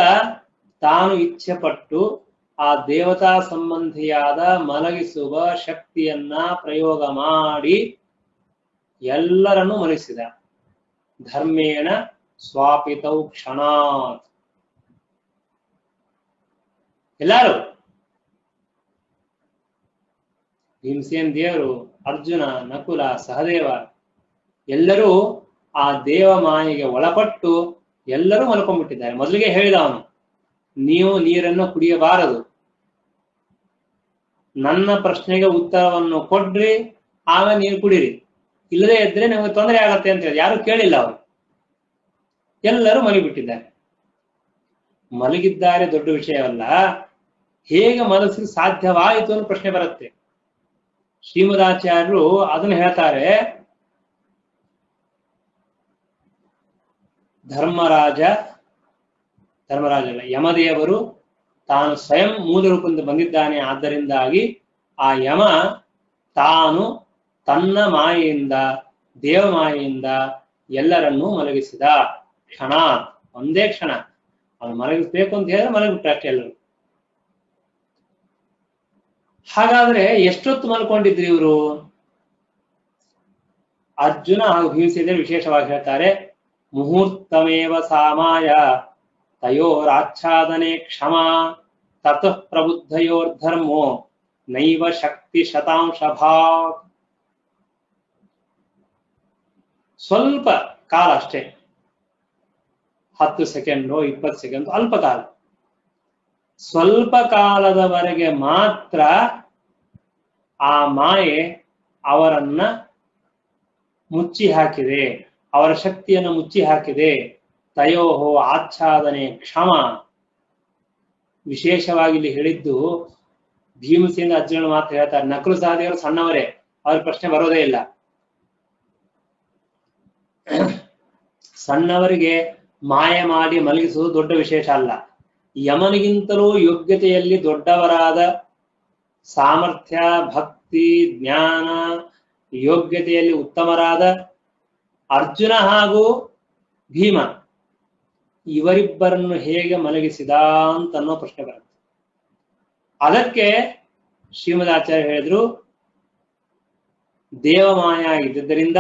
ತಾನು ಇಚ್ಛೆ ಪಟ್ಟು ಆ ದೇವತಾ ಸಂಬಂಧಿಯಾದ ಮಲಗಿಸುವ ಶಕ್ತಿಯನ್ನ ಪ್ರಯೋಗ ಮಾಡಿ ಎಲ್ಲರನ್ನೂ ಮಲಗಿಸಿದ. ಧರ್ಮೇಣ ಸ್ವಾಪಿತೌ ಕ್ಷಣಾತ್. ಎಲ್ಲರೂ, ಭೀಮಸೇನ್ ದೇವರು, ಅರ್ಜುನ, ನಕುಲ, ಸಹದೇವ ಎಲ್ಲರೂ ಆ ದೇವ ಮಾಯೆಗೆ ಒಳಪಟ್ಟು ಎಲ್ಲರೂ ಮಲ್ಕೊಂಡ್ಬಿಟ್ಟಿದ್ದಾರೆ. ಮೊದಲಿಗೆ ಹೇಳಿದ ಅವನು, ನೀವು ನೀರನ್ನು ಕುಡಿಯಬಾರದು, ನನ್ನ ಪ್ರಶ್ನೆಗೆ ಉತ್ತರವನ್ನು ಕೊಡ್ರಿ, ಆಮೇಲೆ ನೀರು ಕುಡೀರಿ, ಇಲ್ಲದೆ ಇದ್ರೆ ನಿಮಗೆ ತೊಂದರೆ ಆಗತ್ತೆ ಅಂತ ಹೇಳಿ ಯಾರು ಕೇಳಿಲ್ಲ. ಅವರು ಎಲ್ಲರೂ ಮಲಗಿಬಿಟ್ಟಿದ್ದಾರೆ. ಮಲಗಿದ್ದಾರೆ ದೊಡ್ಡ ವಿಷಯವಲ್ಲ, ಹೇಗೆ ಮನಸ್ಸಿಗೆ ಸಾಧ್ಯವಾಯಿತು ಅನ್ನೋ ಪ್ರಶ್ನೆ ಬರುತ್ತೆ. ಶ್ರೀಮದಾಚಾರ್ಯರು ಅದನ್ನು ಹೇಳ್ತಾರೆ. ಧರ್ಮರಾಜಲ್ಲ, ಯಮದೇವರು ತಾನು ಸ್ವಯಂ ಮೂಲ ರೂಪದಿಂದ ಬಂದಿದ್ದಾನೆ. ಆದ್ದರಿಂದಾಗಿ ಆ ಯಮ ತಾನು ತನ್ನ ಮಾಯೆಯಿಂದ, ದೇವ ಮಾಯೆಯಿಂದ ಎಲ್ಲರನ್ನೂ ಮಲಗಿಸಿದ. ಕ್ಷಣ, ಒಂದೇ ಕ್ಷಣ ಅವನು ಮಲಗಿಸ್ಬೇಕು ಅಂತ ಹೇಳಿದ್ರೆ ಮಲಗಿಬಿಟ್ಟ ಎಲ್ಲರೂ. ಹಾಗಾದ್ರೆ ಎಷ್ಟೊತ್ತು ಮಲ್ಕೊಂಡಿದ್ರಿ ಇವರು? ಅರ್ಜುನ ಹಾಗೂ ಭೀಮಸೇನ ವಿಶೇಷವಾಗಿ ಹೇಳ್ತಾರೆ, ಮುಹೂರ್ತಮೇವ ಸಾಮಾಯ ತಯೋರಾಚ್ಛಾದನೆ ಕ್ಷಮ ತತಃ ಪ್ರಬುದ್ಧಯೋರ್ಧರ್ಮೋ ನೈವ ಶಕ್ತಿ ಶತಾಂಶ ಭಾಗ್. ಸ್ವಲ್ಪ ಕಾಲ ಅಷ್ಟೇ, 10 ಸೆಕೆಂಡು 20 ಸೆಕೆಂಡ್, ಅಲ್ಪ ಕಾಲ. ಸ್ವಲ್ಪ ಕಾಲದವರೆಗೆ ಮಾತ್ರ ಆ ಮಾಯೆ ಅವರನ್ನ ಮುಚ್ಚಿ ಹಾಕಿದೆ, ಅವರ ಶಕ್ತಿಯನ್ನು ಮುಚ್ಚಿ ಹಾಕಿದೆ. ತಯೋಹೋ ಆಚ್ಛಾದನೆ ಕ್ಷಮ. ವಿಶೇಷವಾಗಿ ಇಲ್ಲಿ ಹೇಳಿದ್ದು ಭೀಮಸೇನ ಅರ್ಜುನ ಮಾತ್ರ ಹೇಳ್ತಾರೆ. ನಕುಲ ಸಹದೇವರು ಸಣ್ಣವರೇ, ಅವ್ರ ಪ್ರಶ್ನೆ ಬರೋದೇ ಇಲ್ಲ. ಸಣ್ಣವರಿಗೆ ಮಾಯ ಮಾಡಿ ಮಲಗಿಸುವುದು ದೊಡ್ಡ ವಿಶೇಷ ಅಲ್ಲ. ಯಮನಿಗಿಂತಲೂ ಯೋಗ್ಯತೆಯಲ್ಲಿ ದೊಡ್ಡವರಾದ, ಸಾಮರ್ಥ್ಯ, ಭಕ್ತಿ, ಜ್ಞಾನ, ಯೋಗ್ಯತೆಯಲ್ಲಿ ಉತ್ತಮರಾದ ಅರ್ಜುನ ಹಾಗೂ ಭೀಮ, ಇವರಿಬ್ಬರನ್ನು ಹೇಗೆ ಮಲಗಿಸಿದ ಅಂತ ಅನ್ನೋ ಪ್ರಶ್ನೆ ಬರುತ್ತೆ. ಅದಕ್ಕೆ ಶ್ರೀಮದಾಚಾರ್ಯ ಹೇಳಿದ್ರು, ದೇವಮಾಯ ಇದ್ದುದರಿಂದ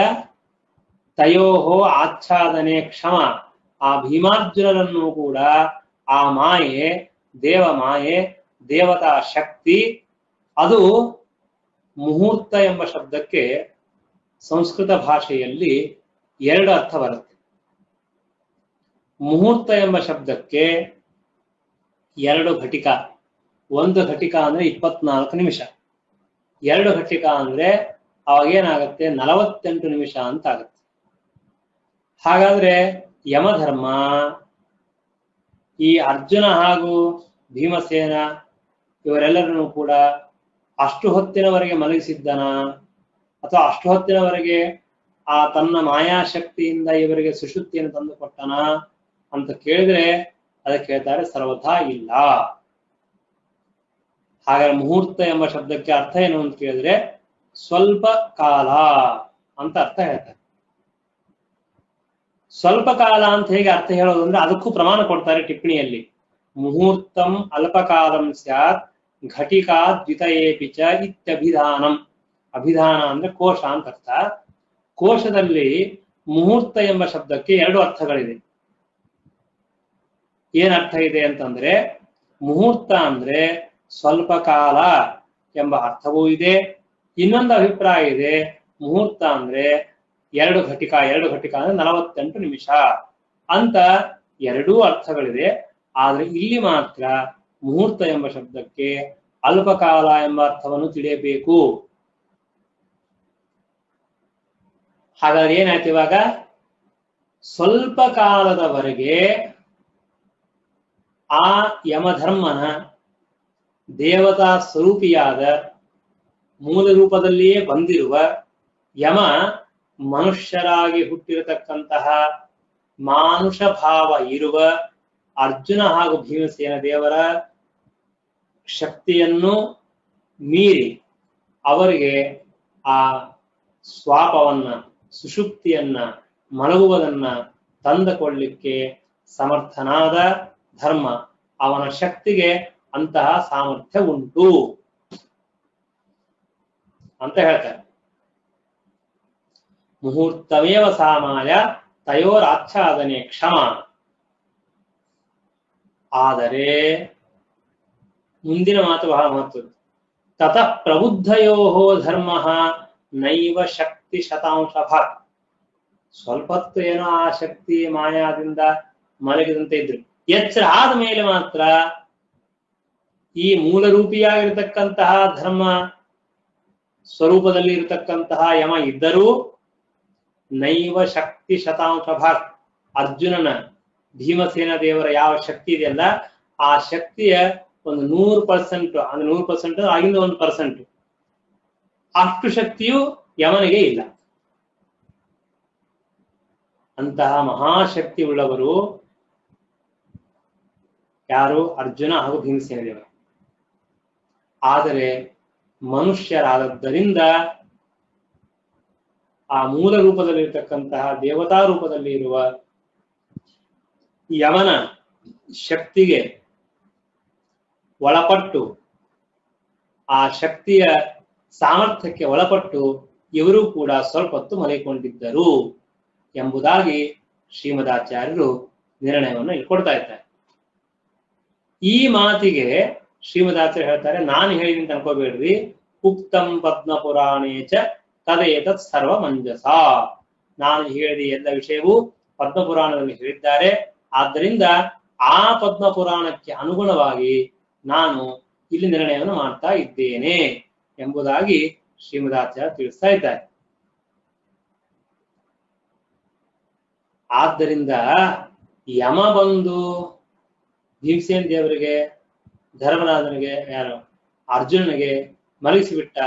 ತಯೋಹೋ ಆಚ್ಛಾದನೆ ಕ್ಷಮ. ಆ ಭೀಮಾರ್ಜುನರನ್ನು ಕೂಡ ಆ ಮಾಯೆ, ದೇವ ಮಾಯೆ, ದೇವತಾ ಶಕ್ತಿ, ಅದು ಮುಹೂರ್ತ ಎಂಬ ಶಬ್ದಕ್ಕೆ ಸಂಸ್ಕೃತ ಭಾಷೆಯಲ್ಲಿ 2 ಅರ್ಥ ಬರುತ್ತೆ. ಮುಹೂರ್ತ ಎಂಬ ಶಬ್ದಕ್ಕೆ 2 ಘಟಿಕ. 1 ಘಟಿಕ ಅಂದ್ರೆ 24 ನಿಮಿಷ, 2 ಘಟಿಕ ಅಂದ್ರೆ ಅವಾಗೇನಾಗತ್ತೆ 48 ನಿಮಿಷ ಅಂತ ಆಗತ್ತೆ. ಹಾಗಾದ್ರೆ ಯಮಧರ್ಮ ಈ ಅರ್ಜುನ ಹಾಗೂ ಭೀಮಸೇನ ಇವರೆಲ್ಲರನ್ನು ಕೂಡ ಅಷ್ಟು ಹೊತ್ತಿನವರೆಗೆ ಮಲಗಿಸಿದ್ದನ, ಅಥವಾ ಅಷ್ಟು ಹೊತ್ತಿನವರೆಗೆ ಆ ತನ್ನ ಮಾಯಾಶಕ್ತಿಯಿಂದ ಇವರಿಗೆ ಸುಷುಪ್ತಿಯನ್ನು ತಂದು ಕೊಟ್ಟನ ಅಂತ ಕೇಳಿದ್ರೆ ಅದಕ್ಕೆ ಹೇಳ್ತಾರೆ ಸರ್ವಥಾ ಇಲ್ಲ. ಹಾಗಾದ್ರೆ ಮುಹೂರ್ತ ಎಂಬ ಶಬ್ದಕ್ಕೆ ಅರ್ಥ ಏನು ಅಂತ ಕೇಳಿದ್ರೆ ಸ್ವಲ್ಪ ಕಾಲ ಅಂತ ಅರ್ಥ ಹೇಳ್ತಾರೆ. ಸ್ವಲ್ಪ ಕಾಲ ಅಂತ ಹೇಗೆ ಅರ್ಥ ಹೇಳೋದು ಅಂದ್ರೆ ಅದಕ್ಕೂ ಪ್ರಮಾಣ ಕೊಡ್ತಾರೆ ಟಿಪ್ಪಣಿಯಲ್ಲಿ. ಮುಹೂರ್ತಂ ಅಲ್ಪಕಾಲಂ ಸ್ಯಾತ್ ಘಟಿಕಾ ದ್ವಿತಯೇಪಿ ಚ ಇತ್ಯಭಿಧಾನಂ. ಅಭಿಧಾನ ಅಂದ್ರೆ ಕೋಶ ಅಂತ ಅರ್ಥ. ಕೋಶದಲ್ಲಿ ಮುಹೂರ್ತ ಎಂಬ ಶಬ್ದಕ್ಕೆ 2 ಅರ್ಥಗಳಿದೆ. ಏನ್ ಅರ್ಥ ಇದೆ ಅಂತಂದ್ರೆ, ಮುಹೂರ್ತ ಅಂದ್ರೆ ಸ್ವಲ್ಪ ಕಾಲ ಎಂಬ ಅರ್ಥವೂ ಇದೆ. ಇನ್ನೊಂದು ಅಭಿಪ್ರಾಯ ಇದೆ, ಮುಹೂರ್ತ ಅಂದ್ರೆ 2 ಘಟಿಕ, 2 ಘಟಿಕ ಅಂದ್ರೆ 48 ನಿಮಿಷ ಅಂತ 2 ಅರ್ಥಗಳಿದೆ. ಆದ್ರೆ ಇಲ್ಲಿ ಮಾತ್ರ ಮುಹೂರ್ತ ಎಂಬ ಶಬ್ದಕ್ಕೆ ಅಲ್ಪಕಾಲ ಎಂಬ ಅರ್ಥವನ್ನು ತಿಳಿಯಬೇಕು. ಹಾಗಾದ್ರೆ ಏನಾಯ್ತು ಇವಾಗ? ಸ್ವಲ್ಪ ಕಾಲದವರೆಗೆ ಆ ಯಮಧರ್ಮನ ದೇವತಾ ಸ್ವರೂಪಿಯಾದ ಮೂಲ ರೂಪದಲ್ಲಿಯೇ ಬಂದಿರುವ ಯಮ ಮನುಷ್ಯರಾಗಿ ಹುಟ್ಟಿರತಕ್ಕಂತಹ ಮಾನುಷ ಭಾವ ಇರುವ ಅರ್ಜುನ ಹಾಗೂ ಭೀಮಸೇನ ದೇವರ ಶಕ್ತಿಯನ್ನು ಮೀರಿ ಅವರಿಗೆ ಆ ಸ್ವಾಪವನ್ನ ಸುಷುಪ್ತಿಯನ್ನ ಮಲಗುವುದನ್ನ ತಂದುಕೊಳ್ಳಿಕ್ಕೆ ಸಮರ್ಥನಾದ ಧರ್ಮ. ಅವನ ಶಕ್ತಿಗೆ ಅಂತಹ ಸಾಮರ್ಥ್ಯ ಉಂಟು ಅಂತ ಹೇಳ್ತಾರೆ. ಮುಹೂರ್ತಮೇವ ಸಾಮಾಯ ತಯೋರಾಚ್ಛಾದನೆ ಕ್ಷಮ. ಆದರೆ ಮುಂದಿನ ಮಾತು ಬಹಳ ಮಹತ್ವದ್ದು. ತತಃ ಪ್ರಬುದ್ಧಯೋ ಧರ್ಮ ನೈವ ಶಕ್ತಿ ಶತಾಂಶ ಭಾಗ. ಸ್ವಲ್ಪ ಹೊತ್ತು ಏನೋ ಆ ಶಕ್ತಿ ಮಾಯಾದಿಂದ ಮಲಗಿದಂತೆ ಇದ್ರು, ಎಚ್ಚರ ಆದ ಮೇಲೆ ಮಾತ್ರ ಈ ಮೂಲರೂಪಿಯಾಗಿರ್ತಕ್ಕಂತಹ ಧರ್ಮ ಸ್ವರೂಪದಲ್ಲಿ ಇರತಕ್ಕಂತಹ ಯಮ ಇದ್ದರೂ ನೈವ ಶಕ್ತಿ ಶತಾಂಶ ಭಾಗ. ಅರ್ಜುನನ ಭೀಮಸೇನ ದೇವರ ಯಾವ ಶಕ್ತಿ ಇದೆಯಲ್ಲ ಆ ಶಕ್ತಿಯ ಒಂದು 100%, ಅಂದ್ರೆ 100% ಆಗಿಂದ 1% ಅಷ್ಟು ಶಕ್ತಿಯು ಯಮನಿಗೆ ಇಲ್ಲ. ಅಂತಹ ಮಹಾಶಕ್ತಿ ಉಳ್ಳವರು ಯಾರು? ಅರ್ಜುನ ಹಾಗೂ ಭೀಮಸೇನ ದೇವರು. ಆದರೆ ಮನುಷ್ಯರಾದದ್ದರಿಂದ ಆ ಮೂಲ ರೂಪದಲ್ಲಿರ್ತಕ್ಕಂತಹ ದೇವತಾ ರೂಪದಲ್ಲಿ ಇರುವ ಯಮನ ಶಕ್ತಿಗೆ ಒಳಪಟ್ಟು, ಆ ಶಕ್ತಿಯ ಸಾಮರ್ಥ್ಯಕ್ಕೆ ಒಳಪಟ್ಟು ಇವರು ಕೂಡ ಸ್ವಲ್ಪ ಹೊತ್ತು ಮಲಗಿಕೊಂಡಿದ್ದರು ಎಂಬುದಾಗಿ ಶ್ರೀಮದಾಚಾರ್ಯರು ನಿರ್ಣಯವನ್ನು ಕೊಡ್ತಾ ಇದ್ದಾರೆ. ಈ ಮಾತಿಗೆ ಶ್ರೀಮದಾಚಾರ್ಯ ಹೇಳ್ತಾರೆ, ನಾನು ಹೇಳಿದಂತ ಅನ್ಕೋಬೇಡ್ರಿ, ಉಕ್ತಂ ಪದ್ಮ ಪುರಾಣೇಚ ತದೇತತ್ ಸರ್ವ ಮಂಜಸ. ನಾನು ಹೇಳಿದ ಎಲ್ಲ ವಿಷಯವೂ ಪದ್ಮ ಪುರಾಣದಲ್ಲಿ ಹೇಳಿದ್ದಾರೆ. ಆದ್ದರಿಂದ ಆ ಪದ್ಮ ಪುರಾಣಕ್ಕೆ ಅನುಗುಣವಾಗಿ ನಾನು ಇಲ್ಲಿ ನಿರ್ಣಯವನ್ನು ಮಾಡ್ತಾ ಇದ್ದೇನೆ ಎಂಬುದಾಗಿ ಶ್ರೀಮದಾಚಾರ್ಯ ತಿಳಿಸ್ತಾ ಇದ್ದಾರೆ. ಆದ್ದರಿಂದ ಯಮ ಬಂದು ಭೀಮಸೇನ ದೇವರಿಗೆ, ಧರ್ಮರಾಜನಿಗೆ, ಯಾರು ಅರ್ಜುನನಿಗೆ ಮಲಗಿಸಿಬಿಟ್ಟ.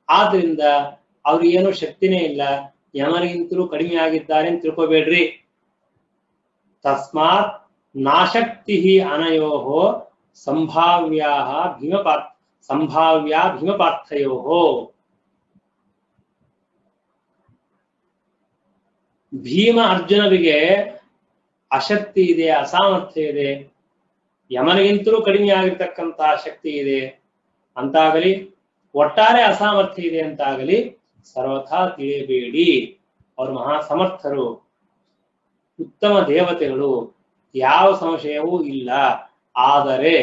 ಆದ್ರಿಂದ ಅವ್ರಿಗೇನೋ ಶಕ್ತಿನೇ ಇಲ್ಲ, ಯಮನಿಗಿಂತಲೂ ಕಡಿಮೆ ಆಗಿದ್ದಾರೆ ಅಂತ ತಿಳ್ಕೋಬೇಡ್ರಿ. ತಸ್ಮಾತ್ ನಾಶಕ್ತಿ ಅನಯೋ ಸಂಭಾವ್ಯಾ ಭೀಮಪಾರ್ಥಯೋ. ಭೀಮ ಅರ್ಜುನರಿಗೆ ಅಶಕ್ತಿ ಇದೆ, ಅಸಾಮರ್ಥ್ಯ ಇದೆ, ಯಮನಿಗಿಂತಲೂ ಕಡಿಮೆ ಆಗಿರ್ತಕ್ಕಂತಹ ಶಕ್ತಿ ಇದೆ ಅಂತಾಗಲಿ, ಒಟ್ಟಾರೆ ಅಸಾಮರ್ಥ್ಯ ಇದೆ ಅಂತಾಗಲಿ ಸರ್ವಥಾ ತಿಳಿಯಬೇಡಿ. ಅವರು ಮಹಾ ಸಮರ್ಥರು, ಉತ್ತಮ ದೇವತೆಗಳು, ಯಾವ ಸಂಶಯವೂ ಇಲ್ಲ. ಆದರೆ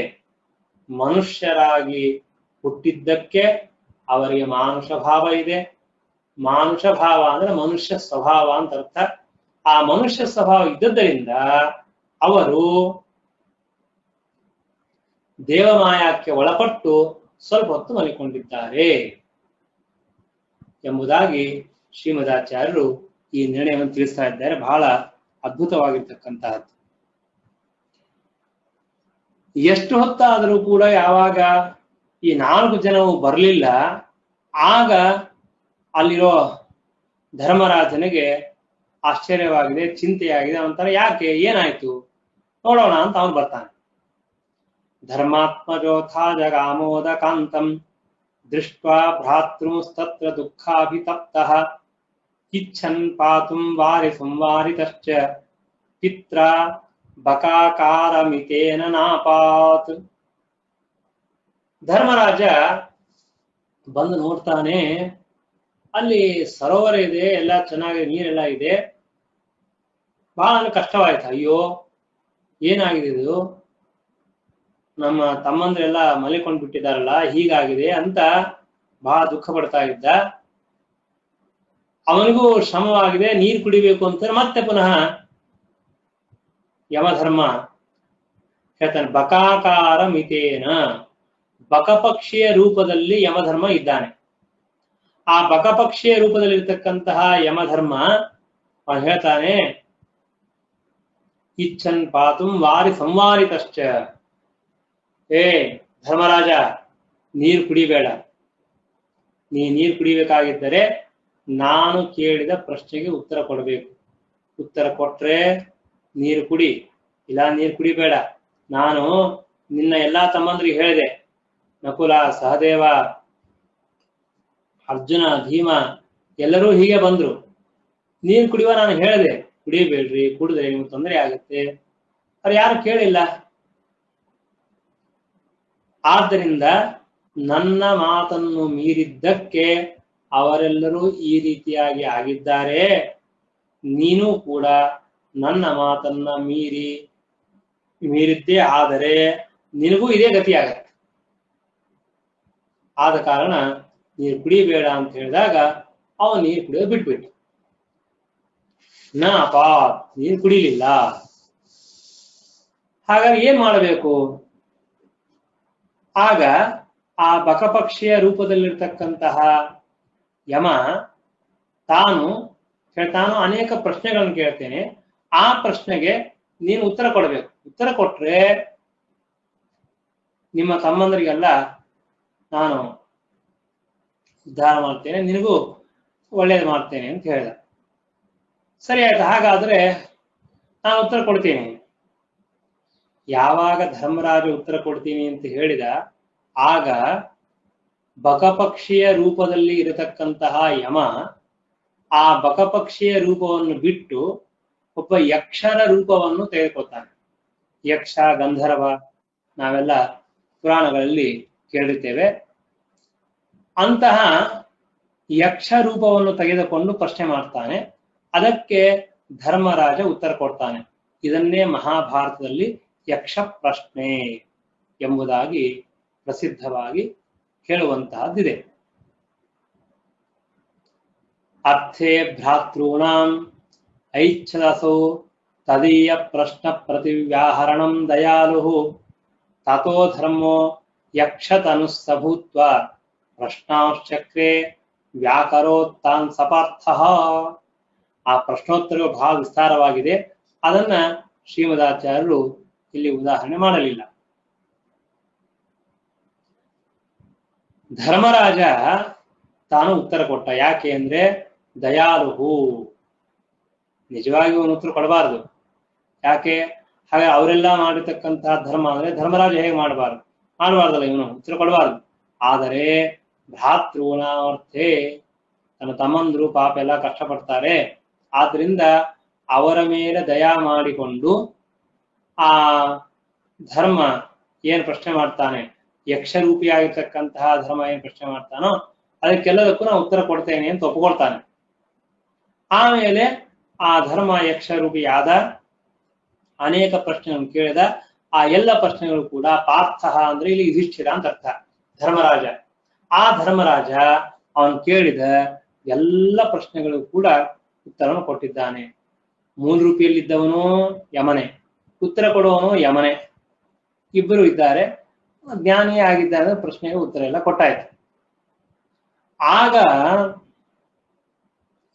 ಮನುಷ್ಯರಾಗಿ ಹುಟ್ಟಿದ್ದಕ್ಕೆ ಅವರಿಗೆ ಮಾನುಷ ಭಾವ ಇದೆ. ಮಾನುಷ ಭಾವ ಅಂದ್ರೆ ಮನುಷ್ಯ ಸ್ವಭಾವ ಅಂತ ಅರ್ಥ. ಆ ಮನುಷ್ಯ ಸ್ವಭಾವ ಇದ್ದದ್ದರಿಂದ ಅವರು ದೇವಮಾಯಕ್ಕೆ ಒಳಪಟ್ಟು ಸ್ವಲ್ಪ ಹೊತ್ತು ಮಲಿಕೊಂಡಿದ್ದಾರೆ ಎಂಬುದಾಗಿ ಶ್ರೀಮದಾಚಾರ್ಯರು ಈ ನಿರ್ಣಯವನ್ನು ತಿಳಿಸ್ತಾ ಇದ್ದಾರೆ. ಬಹಳ ಅದ್ಭುತವಾಗಿರ್ತಕ್ಕಂತಹದ್ದು. ಎಷ್ಟು ಹೊತ್ತಾದರೂ ಕೂಡ ಯಾವಾಗ ಈ 4 ಜನವು ಬರಲಿಲ್ಲ, ಆಗ ಅಲ್ಲಿರೋ ಧರ್ಮರಾಜನಿಗೆ ಆಶ್ಚರ್ಯವಾಗಿದೆ, ಚಿಂತೆಯಾಗಿದೆ. ಅಂತಾರೆ, ಯಾಕೆ, ಏನಾಯ್ತು ನೋಡೋಣ ಅಂತ ಅವನು ಬರ್ತಾನೆ. ಧರ್ಮಾತ್ಮಜೋಥಾ ಜಗಾಮೋದ ಕಾಂತಂ ದೃಷ್ಟ್ವಾ ಭ್ರಾತೃಸ್ತತ್ರ ದುಃಖಾಭಿತಪ್ತಃ ಇಚ್ಛನ್ ಪಾತುಂ ವಾರಿ ಸಂವಾರಿತಶ್ಚ ಪಿತ್ರ ಬಕಾಕಾರಮಿತೇನ ನಾಪಾತ್. ಧರ್ಮರಾಜ ಬಂದು ನೋಡ್ತಾನೆ, ಅಲ್ಲಿ ಸರೋವರ ಇದೆ, ಎಲ್ಲ ಚೆನ್ನಾಗಿ ನೀರೆಲ್ಲ ಇದೆ. ಬಹಳ ಕಷ್ಟವಾಯ್ತು. ಅಯ್ಯೋ ಏನಾಗಿದೆ ಇದು, ನಮ್ಮ ತಮ್ಮಂದ್ರೆಲ್ಲ ಮಲಿಕೊಂಡು ಬಿಟ್ಟಿದಾರಲ್ಲ, ಹೀಗಾಗಿದೆ ಅಂತ ಬಹಳ ದುಃಖ ಪಡ್ತಾ ಇದ್ದ. ಅವನಿಗೂ ಶ್ರಮವಾಗಿದೆ, ನೀರು ಕುಡಿಬೇಕು ಅಂತ ಮತ್ತೆ ಪುನಃ ಯಮಧರ್ಮ ಹೇಳ್ತಾನೆ, ಬಕಾಕಾರ ಮಿತೇನ. ಬಕಪಕ್ಷಿಯ ರೂಪದಲ್ಲಿ ಯಮಧರ್ಮ ಇದ್ದಾನೆ. ಆ ಬಕಪಕ್ಷಿಯ ರೂಪದಲ್ಲಿ ಇರ್ತಕ್ಕಂತಹ ಯಮಧರ್ಮ ಅವನು ಹೇಳ್ತಾನೆ, ಇಚ್ಛನ್ ಪಾತುಂ ವಾರಿ ಸಂವಾರಿತಶ್ಚ. ಏ ಧರ್ಮರಾಜ, ನೀರು ಕುಡಿಬೇಡ. ನೀರು ಕುಡಿಬೇಕಾಗಿದ್ದರೆ ನಾನು ಕೇಳಿದ ಪ್ರಶ್ನೆಗೆ ಉತ್ತರ ಕೊಡಬೇಕು. ಉತ್ತರ ಕೊಟ್ರೆ ನೀರು ಕುಡಿ, ಇಲ್ಲ ನೀರು ಕುಡಿಬೇಡ. ನಾನು ನಿನ್ನ ಎಲ್ಲಾ ತಮ್ಮಂದ್ರಿಗೆ ಹೇಳಿದೆ, ನಕುಲ, ಸಹದೇವ, ಅರ್ಜುನ, ಭೀಮ ಎಲ್ಲರೂ ಹೀಗೆ ಬಂದ್ರು. ನೀರು ಕುಡಿಯುವ ನಾನು ಹೇಳಿದೆ, ಕುಡಿಯಬೇಡ್ರಿ, ಕುಡಿದ್ರೆ ನಿಮ್ಗೆ ತೊಂದರೆ ಆಗುತ್ತೆ. ಅವ್ರು ಯಾರು ಕೇಳಿಲ್ಲ. ಆದ್ದರಿಂದ ನನ್ನ ಮಾತನ್ನು ಮೀರಿದ್ದಕ್ಕೆ ಅವರೆಲ್ಲರೂ ಈ ರೀತಿಯಾಗಿ ಆಗಿದ್ದಾರೆ. ನೀನು ಕೂಡ ನನ್ನ ಮಾತನ್ನ ಮೀರಿದ್ದೇ ಆದರೆ ನಿನಗೂ ಇದೇ ಗತಿ ಆಗತ್ತೆ. ಆದ ಕಾರಣ ನೀರು ಕುಡಿಯಬೇಡ ಅಂತ ಹೇಳಿದಾಗ ಅವನು ನೀರು ಕುಡಿಯೋದು ಬಿಟ್ಬಿಟ್ಟು ನೀರು ಕುಡಿಲಿಲ್ಲ. ಹಾಗಾಗಿ ಏನ್ ಮಾಡಬೇಕು? ಆಗ ಆ ಬಕಪಕ್ಷಿಯ ರೂಪದಲ್ಲಿರ್ತಕ್ಕಂತಹ ಯಮ ತಾನು ಅನೇಕ ಪ್ರಶ್ನೆಗಳನ್ನು ಕೇಳ್ತೇನೆ, ಆ ಪ್ರಶ್ನೆಗೆ ನೀನು ಉತ್ತರ ಕೊಡಬೇಕು. ಉತ್ತರ ಕೊಟ್ರೆ ನಿಮ್ಮ ತಮ್ಮಂದರಿಗೆಲ್ಲ ನಾನು ಉದ್ಧಾರ ಮಾಡ್ತೇನೆ, ನಿನಗೂ ಒಳ್ಳೇದು ಮಾಡ್ತೇನೆ ಅಂತ ಹೇಳಿದ. ಸರಿ ಆಯ್ತು, ಹಾಗಾದ್ರೆ ನಾನು ಉತ್ತರ ಕೊಡ್ತೀನಿ. ಯಾವಾಗ ಧರ್ಮರಾಜ ಉತ್ತರ ಕೊಡ್ತೀನಿ ಅಂತ ಹೇಳಿದ ಆಗ ಬಕಪಕ್ಷಿಯ ರೂಪದಲ್ಲಿ ಇರತಕ್ಕಂತಹ ಯಮ ಆ ಬಕಪಕ್ಷಿಯ ರೂಪವನ್ನು ಬಿಟ್ಟು ಒಬ್ಬ ಯಕ್ಷರ ರೂಪವನ್ನು ತೆಗೆದುಕೊಳ್ತಾನೆ. ಯಕ್ಷ, ಗಂಧರ್ವ ನಾವೆಲ್ಲ ಪುರಾಣಗಳಲ್ಲಿ ಕೇಳಿರ್ತೇವೆ. ಅಂತಹ ಯಕ್ಷ ರೂಪವನ್ನು ತೆಗೆದುಕೊಂಡು ಪ್ರಶ್ನೆ ಮಾಡ್ತಾನೆ. ಅದಕ್ಕೆ ಧರ್ಮರಾಜ ಉತ್ತರ ಕೊಡ್ತಾನೆ. ಇದನ್ನೇ ಮಹಾಭಾರತದಲ್ಲಿ ಯಕ್ಷ ಪ್ರಶ್ನೆ ಎಂಬುದಾಗಿ ಪ್ರಸಿದ್ಧವಾಗಿ ಹೇಳುವಂತಹದ್ದಿದೆ. ಅರ್ಥೇ ಭ್ರಾತॄಣಾಂ ಐಚ್ಛದಸೋ ತದೀಯ ಪ್ರಶ್ನ ಪ್ರತಿವ್ಯಾಹರಣಂ ದಯಾಲುಃ ತತೋ ಧರ್ಮೋ ಯಕ್ಷತನುಸ್ಸಭೂತ್ವ ಪ್ರಶ್ನಾಶ್ಚಕ್ರೆ ವ್ಯಾಕರೋತ್ತಾನ್ ಸಪಾರ್ಥಃ. ಆ ಪ್ರಶ್ನೋತ್ತರವು ಬಹಳ ವಿಸ್ತಾರವಾಗಿದೆ. ಅದನ್ನ ಶ್ರೀಮದಾಚಾರ್ಯರು ಇಲ್ಲಿ ಉದಾಹರಣೆ ಮಾಡಲಿಲ್ಲ. ಧರ್ಮರಾಜ ತಾನು ಉತ್ತರ ಕೊಟ್ಟ. ಯಾಕೆ ಅಂದ್ರೆ ದಯಾಳುಹು, ನಿಜವಾಗಿ ಅವನು ಉತ್ತರ ಕೊಡಬಾರದು. ಯಾಕೆ? ಹಾಗೆ ಅವರೆಲ್ಲ ಮಾಡಿರ್ತಕ್ಕಂತಹ ಧರ್ಮ ಅಂದ್ರೆ ಧರ್ಮರಾಜ ಹೇಗೆ ಮಾಡಬಾರ್ದಲ್ಲ, ಇವನು ಉತ್ತರ ಕೊಡಬಾರದು. ಆದರೆ ಭ್ರಾತೃಣಾರ್ಥೆ, ತನ್ನ ತಮ್ಮಂದ್ರು ಪಾಪ ಎಲ್ಲ ಕಷ್ಟಪಡ್ತಾರೆ, ಆದ್ರಿಂದ ಅವರ ಮೇಲೆ ದಯಾ ಮಾಡಿಕೊಂಡು ಆ ಧರ್ಮ ಏನ್ ಪ್ರಶ್ನೆ ಮಾಡ್ತಾನೆ, ಯಕ್ಷರೂಪಿಯಾಗಿರ್ತಕ್ಕಂತಹ ಧರ್ಮ ಏನ್ ಪ್ರಶ್ನೆ ಮಾಡ್ತಾನೋ ಅದಕ್ಕೆಲ್ಲದಕ್ಕೂ ನಾನು ಉತ್ತರ ಕೊಡ್ತೇನೆ ಅಂತ ಒಪ್ಪಿಕೊಳ್ತಾನೆ. ಆಮೇಲೆ ಆ ಧರ್ಮ ಯಕ್ಷರೂಪಿಯಾದ ಅನೇಕ ಪ್ರಶ್ನೆಗಳನ್ನು ಕೇಳಿದ. ಆ ಎಲ್ಲ ಪ್ರಶ್ನೆಗಳು ಕೂಡ ಪಾರ್ಥ ಅಂದ್ರೆ ಇಲ್ಲಿ ಯುಧಿಷ್ಠಿರ ಅಂತ ಅರ್ಥ, ಧರ್ಮರಾಜ. ಆ ಧರ್ಮರಾಜ ಅವನು ಕೇಳಿದ ಎಲ್ಲ ಪ್ರಶ್ನೆಗಳು ಕೂಡ ಉತ್ತರವನ್ನು ಕೊಟ್ಟಿದ್ದಾನೆ. ಮೂಲ ರೂಪಿಯಲ್ಲಿದ್ದವನು ಯಮನೆ, ಉತ್ತರ ಕೊಡುವವನು ಯಮನೆ, ಇಬ್ಬರು ಇದ್ದಾರೆ. ಜ್ಞಾನಿಯೇ ಆಗಿದ್ದಾರೆ, ಪ್ರಶ್ನೆಗೆ ಉತ್ತರ ಎಲ್ಲ ಕೊಟ್ಟಾಯ್ತು. ಆಗ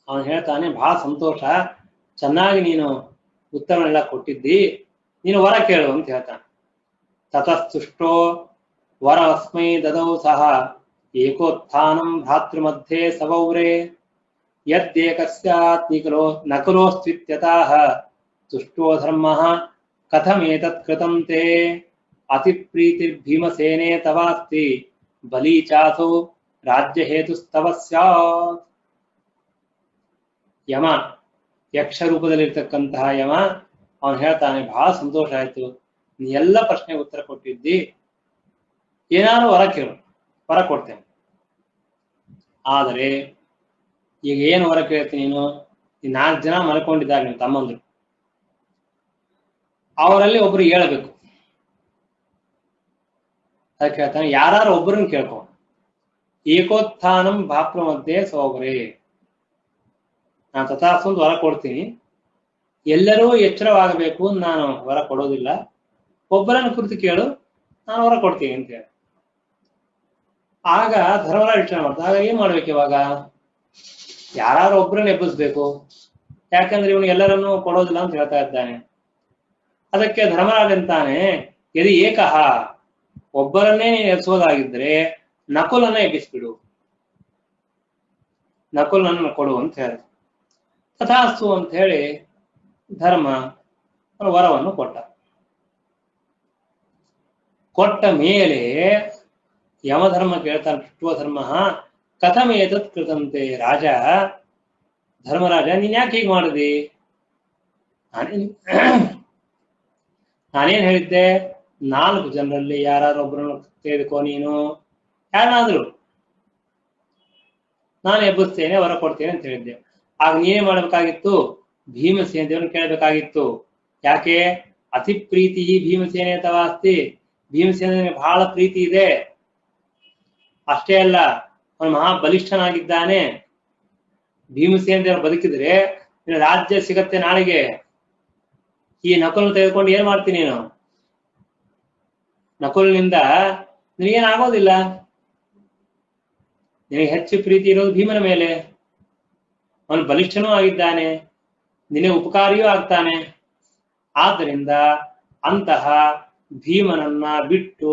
ಅವನು ಹೇಳ್ತಾನೆ, ಬಹಳ ಸಂತೋಷ, ಚೆನ್ನಾಗಿ ನೀನು ಉತ್ತರನೆಲ್ಲ ಕೊಟ್ಟಿದ್ದಿ, ನೀನು ವರ ಕೇಳು ಅಂತ ಹೇಳ್ತಾನೆ. ತತಸ್ತುಷ್ಟೋ ವರಮಸ್ಮೈ ದದೌ ಸಹ ಏಕೋತ್ಥಾನಂ ಭ್ರಾತೃ ಮಧ್ಯೆ ಸವೌರೇ ಯದ್ದೇಕಸ್ಯಾತ್ ನಕುಲೋಸ್ತ್ವಿತ್ಯತಃ ತುಷ್ಟೋ ಧರ್ಮಃ ಕಥಮೇತತ್ ಕೃತಂ ತೇ ಅತಿ ಪ್ರೀತಿರ್ಭೀಮಸೇನೆ ತವಾಸ್ತಿ ಬಲಿ ಚಾಸೌ ರಾಜ್ಯ ಹೇತುಸ್ತವ ಸ್ಯಾತ್. ಯಮ, ಯಕ್ಷ ರೂಪದಲ್ಲಿರ್ತಕ್ಕಂತಹ ಯಮ, ಅವನು ಹೇಳ್ತಾನೆ, ಬಹಳ ಸಂತೋಷ ಆಯ್ತು, ನೀ ಎಲ್ಲ ಪ್ರಶ್ನೆಗೆ ಉತ್ತರ ಕೊಟ್ಟಿದ್ದಿ, ಏನಾದ್ರು ವರ ಕೇಳು, ವರ ಕೊಡ್ತೇನೆ. ಆದರೆ ಈಗ ಏನು ವರ ಕೇಳ್ತೀನಿ ನೀನು? ಈ 4 ಜನ ಮಲ್ಕೊಂಡಿದ್ದಾರೆ ನೀವು ತಮ್ಮಂದ್ರು, ಅವರಲ್ಲಿ ಒಬ್ರು ಹೇಳ್ಬೇಕು. ಅದಕ್ಕೆ ಹೇಳ್ತಾನೆ, ಯಾರು ಒಬ್ಬರನ್ನ ಕೇಳ್ಕೊ. ಏಕೋತ್ಥಾನಂ ಭಾತೃ ಮಧ್ಯೆ ಸೌಗ್ರೇ, ನಾನು ತಥಾಸ್ತು ಒಂದು ವರ ಕೊಡ್ತೀನಿ, ಎಲ್ಲರೂ ಎಚ್ಚರವಾಗಬೇಕು, ನಾನು ವರ ಕೊಡೋದಿಲ್ಲ, ಒಬ್ಬರನ್ನು ಕುರಿತು ಕೇಳು, ನಾನು ವರ ಕೊಡ್ತೀನಿ ಅಂತ ಹೇಳಿ. ಆಗ ಧರ್ಮರಾಜ ಯೋಚನೆ ಮಾಡ್ತಾರೆ, ಆಗ ಏನ್ ಮಾಡ್ಬೇಕು ಇವಾಗ? ಯಾರು ಒಬ್ಬರನ್ನ ಎಬ್ಬಿಸ್ಬೇಕು, ಯಾಕಂದ್ರೆ ಇವನು ಎಲ್ಲರನ್ನೂ ಕೊಡೋದಿಲ್ಲ ಅಂತ ಹೇಳ್ತಾ ಇದ್ದಾನೆ. ಅದಕ್ಕೆ ಧರ್ಮರಾಜ ಅಂತಾನೆ, ಯದಿ ಏಕಃ, ಒಬ್ಬರನ್ನೇ ಎಬ್ಬಿಸೋದಾಗಿದ್ರೆ ನಕುಲನ್ನ ಎಬ್ಬಿಸ್ಬಿಡು. ನಕುಲನನ್ನು ಕೊಡು ಅಂತ ಹೇಳಿದ. ತಥಾಸ್ತು ಅಂತ ಹೇಳಿ ಧರ್ಮ ವರವನ್ನು ಕೊಟ್ಟ ಮೇಲೆ ಯಮಧರ್ಮ ಕೇಳ್ತಾನೆ, ಧರ್ಮ ಕಥಮೇತತ್ ಕೃತಂತೆ ರಾಜ, ಧರ್ಮರಾಜ ನೀನ್ ಯಾಕೆ ಹೀಗೆ ಮಾಡಿದಿ? ನಾನೇನ್ ಹೇಳಿದ್ದೆ, 4 ಜನರಲ್ಲಿ ಯಾರೊಬ್ಬರನ್ನು ತೆಗೆದುಕೋ, ನೀನು ಯಾರನ್ನಾದ್ರು ನಾನು ಎಬ್ಬಿಸ್ತೇನೆ, ವರ ಕೊಡ್ತೇನೆ ಅಂತ ಹೇಳಿದ್ದೆ. ಆಗ ನೀನೇ ಮಾಡ್ಬೇಕಾಗಿತ್ತು, ಭೀಮಸೇನ ದೇವರನ್ನು ಕೇಳಬೇಕಾಗಿತ್ತು. ಯಾಕೆ? ಅತಿ ಪ್ರೀತಿ ಭೀಮಸೇನೆ ಅಥವಾ ಅಸ್ತಿ, ಭೀಮಸೇನ ಬಹಳ ಪ್ರೀತಿ ಇದೆ. ಅಷ್ಟೇ ಅಲ್ಲ, ಅವನು ಮಹಾಬಲಿಷ್ಠನಾಗಿದ್ದಾನೆ. ಭೀಮಸೇನ ದೇವರು ಬದುಕಿದ್ರೆ ರಾಜ್ಯ ಸಿಗತ್ತೆ ನಾಳೆಗೆ. ಈ ನಕುಲನ್ನು ತೆಗೆದುಕೊಂಡು ಏನ್ ಮಾಡ್ತೀನಿ ನೀನು? ನಕುಲಿನಿಂದ ನಿನಗೇನಾಗೋದಿಲ್ಲ. ನಿನಗೆ ಹೆಚ್ಚು ಪ್ರೀತಿ ಇರೋದು ಭೀಮನ ಮೇಲೆ. ಅವನು ಬಲಿಷ್ಠನೂ ಆಗಿದ್ದಾನೆ, ನಿನಗೆ ಉಪಕಾರಿಯೂ ಆಗ್ತಾನೆ. ಆದ್ದರಿಂದ ಅಂತಹ ಭೀಮನನ್ನ ಬಿಟ್ಟು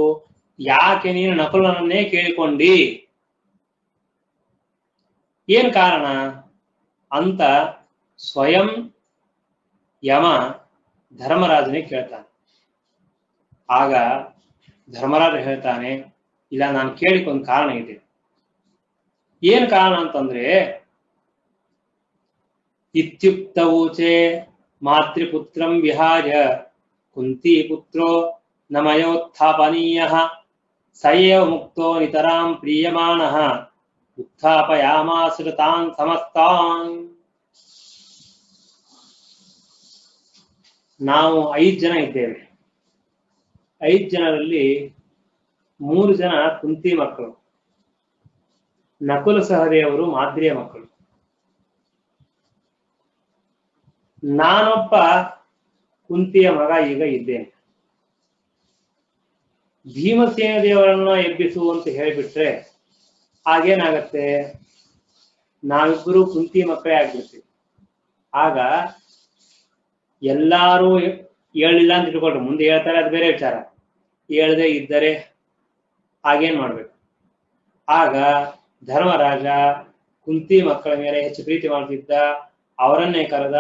ಯಾಕೆ ನೀನು ನಕುಲನನ್ನೇ ಕೇಳಿಕೊಂಡಿ? ಏನ್ ಕಾರಣ ಅಂತ ಸ್ವಯಂ ಯಮ ಧರ್ಮರಾಜನಿಗೆ ಕೇಳ್ತಾನೆ. ಆಗ ಧರ್ಮರಾಜ ಹೇಳ್ತಾನೆ, ಇಲ್ಲ, ನಾನು ಕೇಳಿಕೊಂದು ಕಾರಣ ಇದೆ. ಏನ್ ಕಾರಣ ಅಂತಂದ್ರೆ, ಇತ್ಯುಕ್ತವೂಚೆ ಮಾತೃಪುತ್ರಂ ವಿಹಾಯ ಕುಂತಿ ಪುತ್ರೋ ನಮಯೋತ್ಥಾಪನೀಯ ಸಯೇವ ಮುಕ್ತೋ ನಿತರಾಂ ಪ್ರೀಯಮಾಣಃ ಉತ್ಥಾಪಯಾಮಾಸ ತಾನ್ ಸಮಸ್ತಾನ್. ನಾವು 5 ಜನ ಇದ್ದೇವೆ. 5 ಜನರಲ್ಲಿ 3 ಜನ ಕುಂತಿ ಮಕ್ಕಳು, ನಕುಲ ಸಹದೇವರು ಮಾದ್ರಿಯ ಮಕ್ಕಳು. ನಾನೊಬ್ಬ ಕುಂತಿಯ ಮಗ ಈಗ ಇದ್ದೇನೆ. ಭೀಮಸೇನ ದೇವರನ್ನ ಎಬ್ಬಿಸು ಅಂತ ಹೇಳಿಬಿಟ್ರೆ ಆಗೇನಾಗತ್ತೆ, ನಾವಿಬ್ಬರು ಕುಂತಿ ಮಕ್ಕಳೇ ಆಗ್ಬಿಡ್ತೀವಿ. ಆಗ ಎಲ್ಲಾರು ಹೇಳಿಲ್ಲ ಅಂತ ಇಟ್ಕೊಳ್ರಿ, ಮುಂದೆ ಹೇಳ್ತಾರೆ, ಅದು ಬೇರೆ ವಿಚಾರ. ಹೇಳದೆ ಇದ್ದರೆ ಆಗೇನ್ ಮಾಡ್ಬೇಕು? ಆಗ ಧರ್ಮರಾಜ ಕುಂತಿ ಮಕ್ಕಳ ಮೇಲೆ ಹೆಚ್ಚು ಪ್ರೀತಿ ಮಾಡ್ತಿದ್ದ, ಅವರನ್ನೇ ಕರೆದ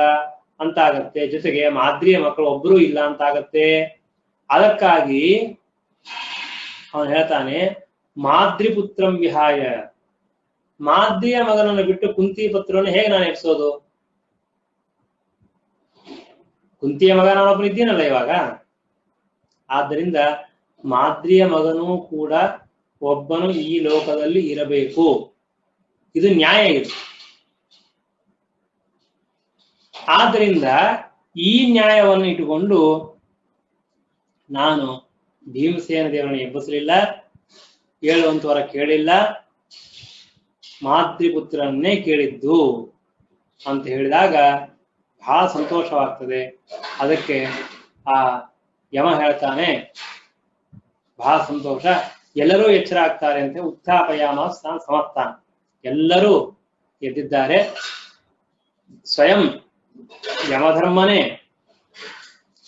ಅಂತ ಆಗತ್ತೆ. ಜೊತೆಗೆ ಮಾದ್ರಿಯ ಮಕ್ಕಳು ಒಬ್ರು ಇಲ್ಲ ಅಂತ ಆಗತ್ತೆ. ಅದಕ್ಕಾಗಿ ಅವನು ಹೇಳ್ತಾನೆ, ಮಾದ್ರಿ ಪುತ್ರಂ ವಿಹಾಯ, ಮಾದ್ರಿಯ ಮಗನನ್ನು ಬಿಟ್ಟು ಕುಂತಿ ಪುತ್ರವನ್ನು ಹೇಗೆ ನಾನು ಎಬ್ಸೋದು? ಕುಂತಿಯ ಮಗ ನಾನೊಬ್ಬನು ಇದ್ದೀನಲ್ಲ ಇವಾಗ. ಆದ್ದರಿಂದ ಮಾದ್ರಿಯ ಮಗನೂ ಕೂಡ ಒಬ್ಬನು ಈ ಲೋಕದಲ್ಲಿ ಇರಬೇಕು. ಇದು ನ್ಯಾಯ ಇದು. ಆದ್ದರಿಂದ ಈ ನ್ಯಾಯವನ್ನು ಇಟ್ಟುಕೊಂಡು ನಾನು ಭೀಮಸೇನ ದೇವರನ್ನು ಎಬ್ಬಿಸಲಿಲ್ಲ, ಹೇಳುವಂತವರ ಕೇಳಿಲ್ಲ, ಮಾತೃಪುತ್ರನ್ನೇ ಕೇಳಿದ್ದು ಅಂತ ಹೇಳಿದಾಗ ಬಹಳ ಸಂತೋಷವಾಗ್ತದೆ. ಅದಕ್ಕೆ ಆ ಯಮ ಹೇಳ್ತಾನೆ, ಬಹಳ ಸಂತೋಷ, ಎಲ್ಲರೂ ಎಚ್ಚರ ಆಗ್ತಾರೆ ಅಂತ. ಉತ್ಥಾಪಯಾಮ ಸಮಸ್ತಾನ್, ಎಲ್ಲರೂ ಎದ್ದಿದ್ದಾರೆ. ಸ್ವಯಂ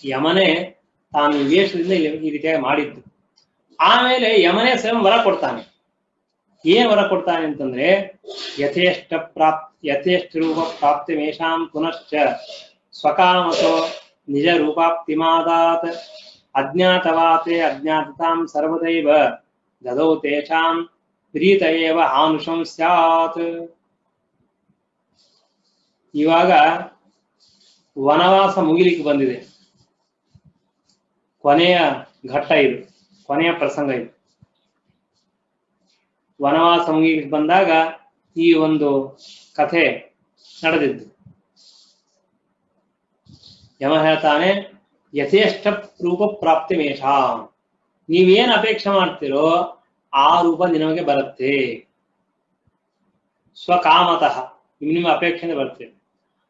ಯಮನೇ ತಾನು ವೇಷದಿಂದ ಈ ರೀತಿಯಾಗಿ ಮಾಡಿದ್ದು. ಆಮೇಲೆ ಯಮನೇ ಸ್ವಯಂ ವರ ಕೊಡ್ತಾನೆ. ಏನ್ ವರ ಕೊಡ್ತಾನೆ ಅಂತಂದ್ರೆ, ಯಥೇಷ್ಟ ರೂಪ ಪ್ರಾಪ್ತಿ ಮೇಷಾಂ ಪುನಶ್ಚ ಸ್ವಕಾಮಸೋ ನಿಜ ರೂಪಾಪ್ತಿಮಾದಾತ್ ಅಜ್ಞಾತವಾತೆ ಅಜ್ಞಾತತಾಂ ಸರ್ವದೈವ ದದೌ ತೇಷಾಂ ಪ್ರೀತ ಏವ ಆನುಷಂ ಸ್ಯಾತ್. ಇವಾಗ ವನವಾಸ ಮುಗಿಲಿಕ್ಕೆ ಬಂದಿದೆ. ಕೊನೆಯ ಘಟ್ಟ ಇದು, ಕೊನೆಯ ಪ್ರಸಂಗ ಇದು. ವನವಾಸ ಮುಗಿಲಿಕ್ಕೆ ಬಂದಾಗ ಈ ಒಂದು ಕಥೆ ನಡೆದಿದ್ದು. ಯಮ ಹೇಳ್ತಾನೆ, ಯಥೇಷ್ಟ ರೂಪ ಪ್ರಾಪ್ತಿ ಮೇಷಾಂ, ನೀವೇನ್ ಅಪೇಕ್ಷೆ ಮಾಡ್ತೀರೋ ಆ ರೂಪ ನಿಮಗೆ ಬರುತ್ತೆ. ಸ್ವಕಾಮತಃ ನಿಮ್ಮ ಅಪೇಕ್ಷೆ ಬರುತ್ತೆ.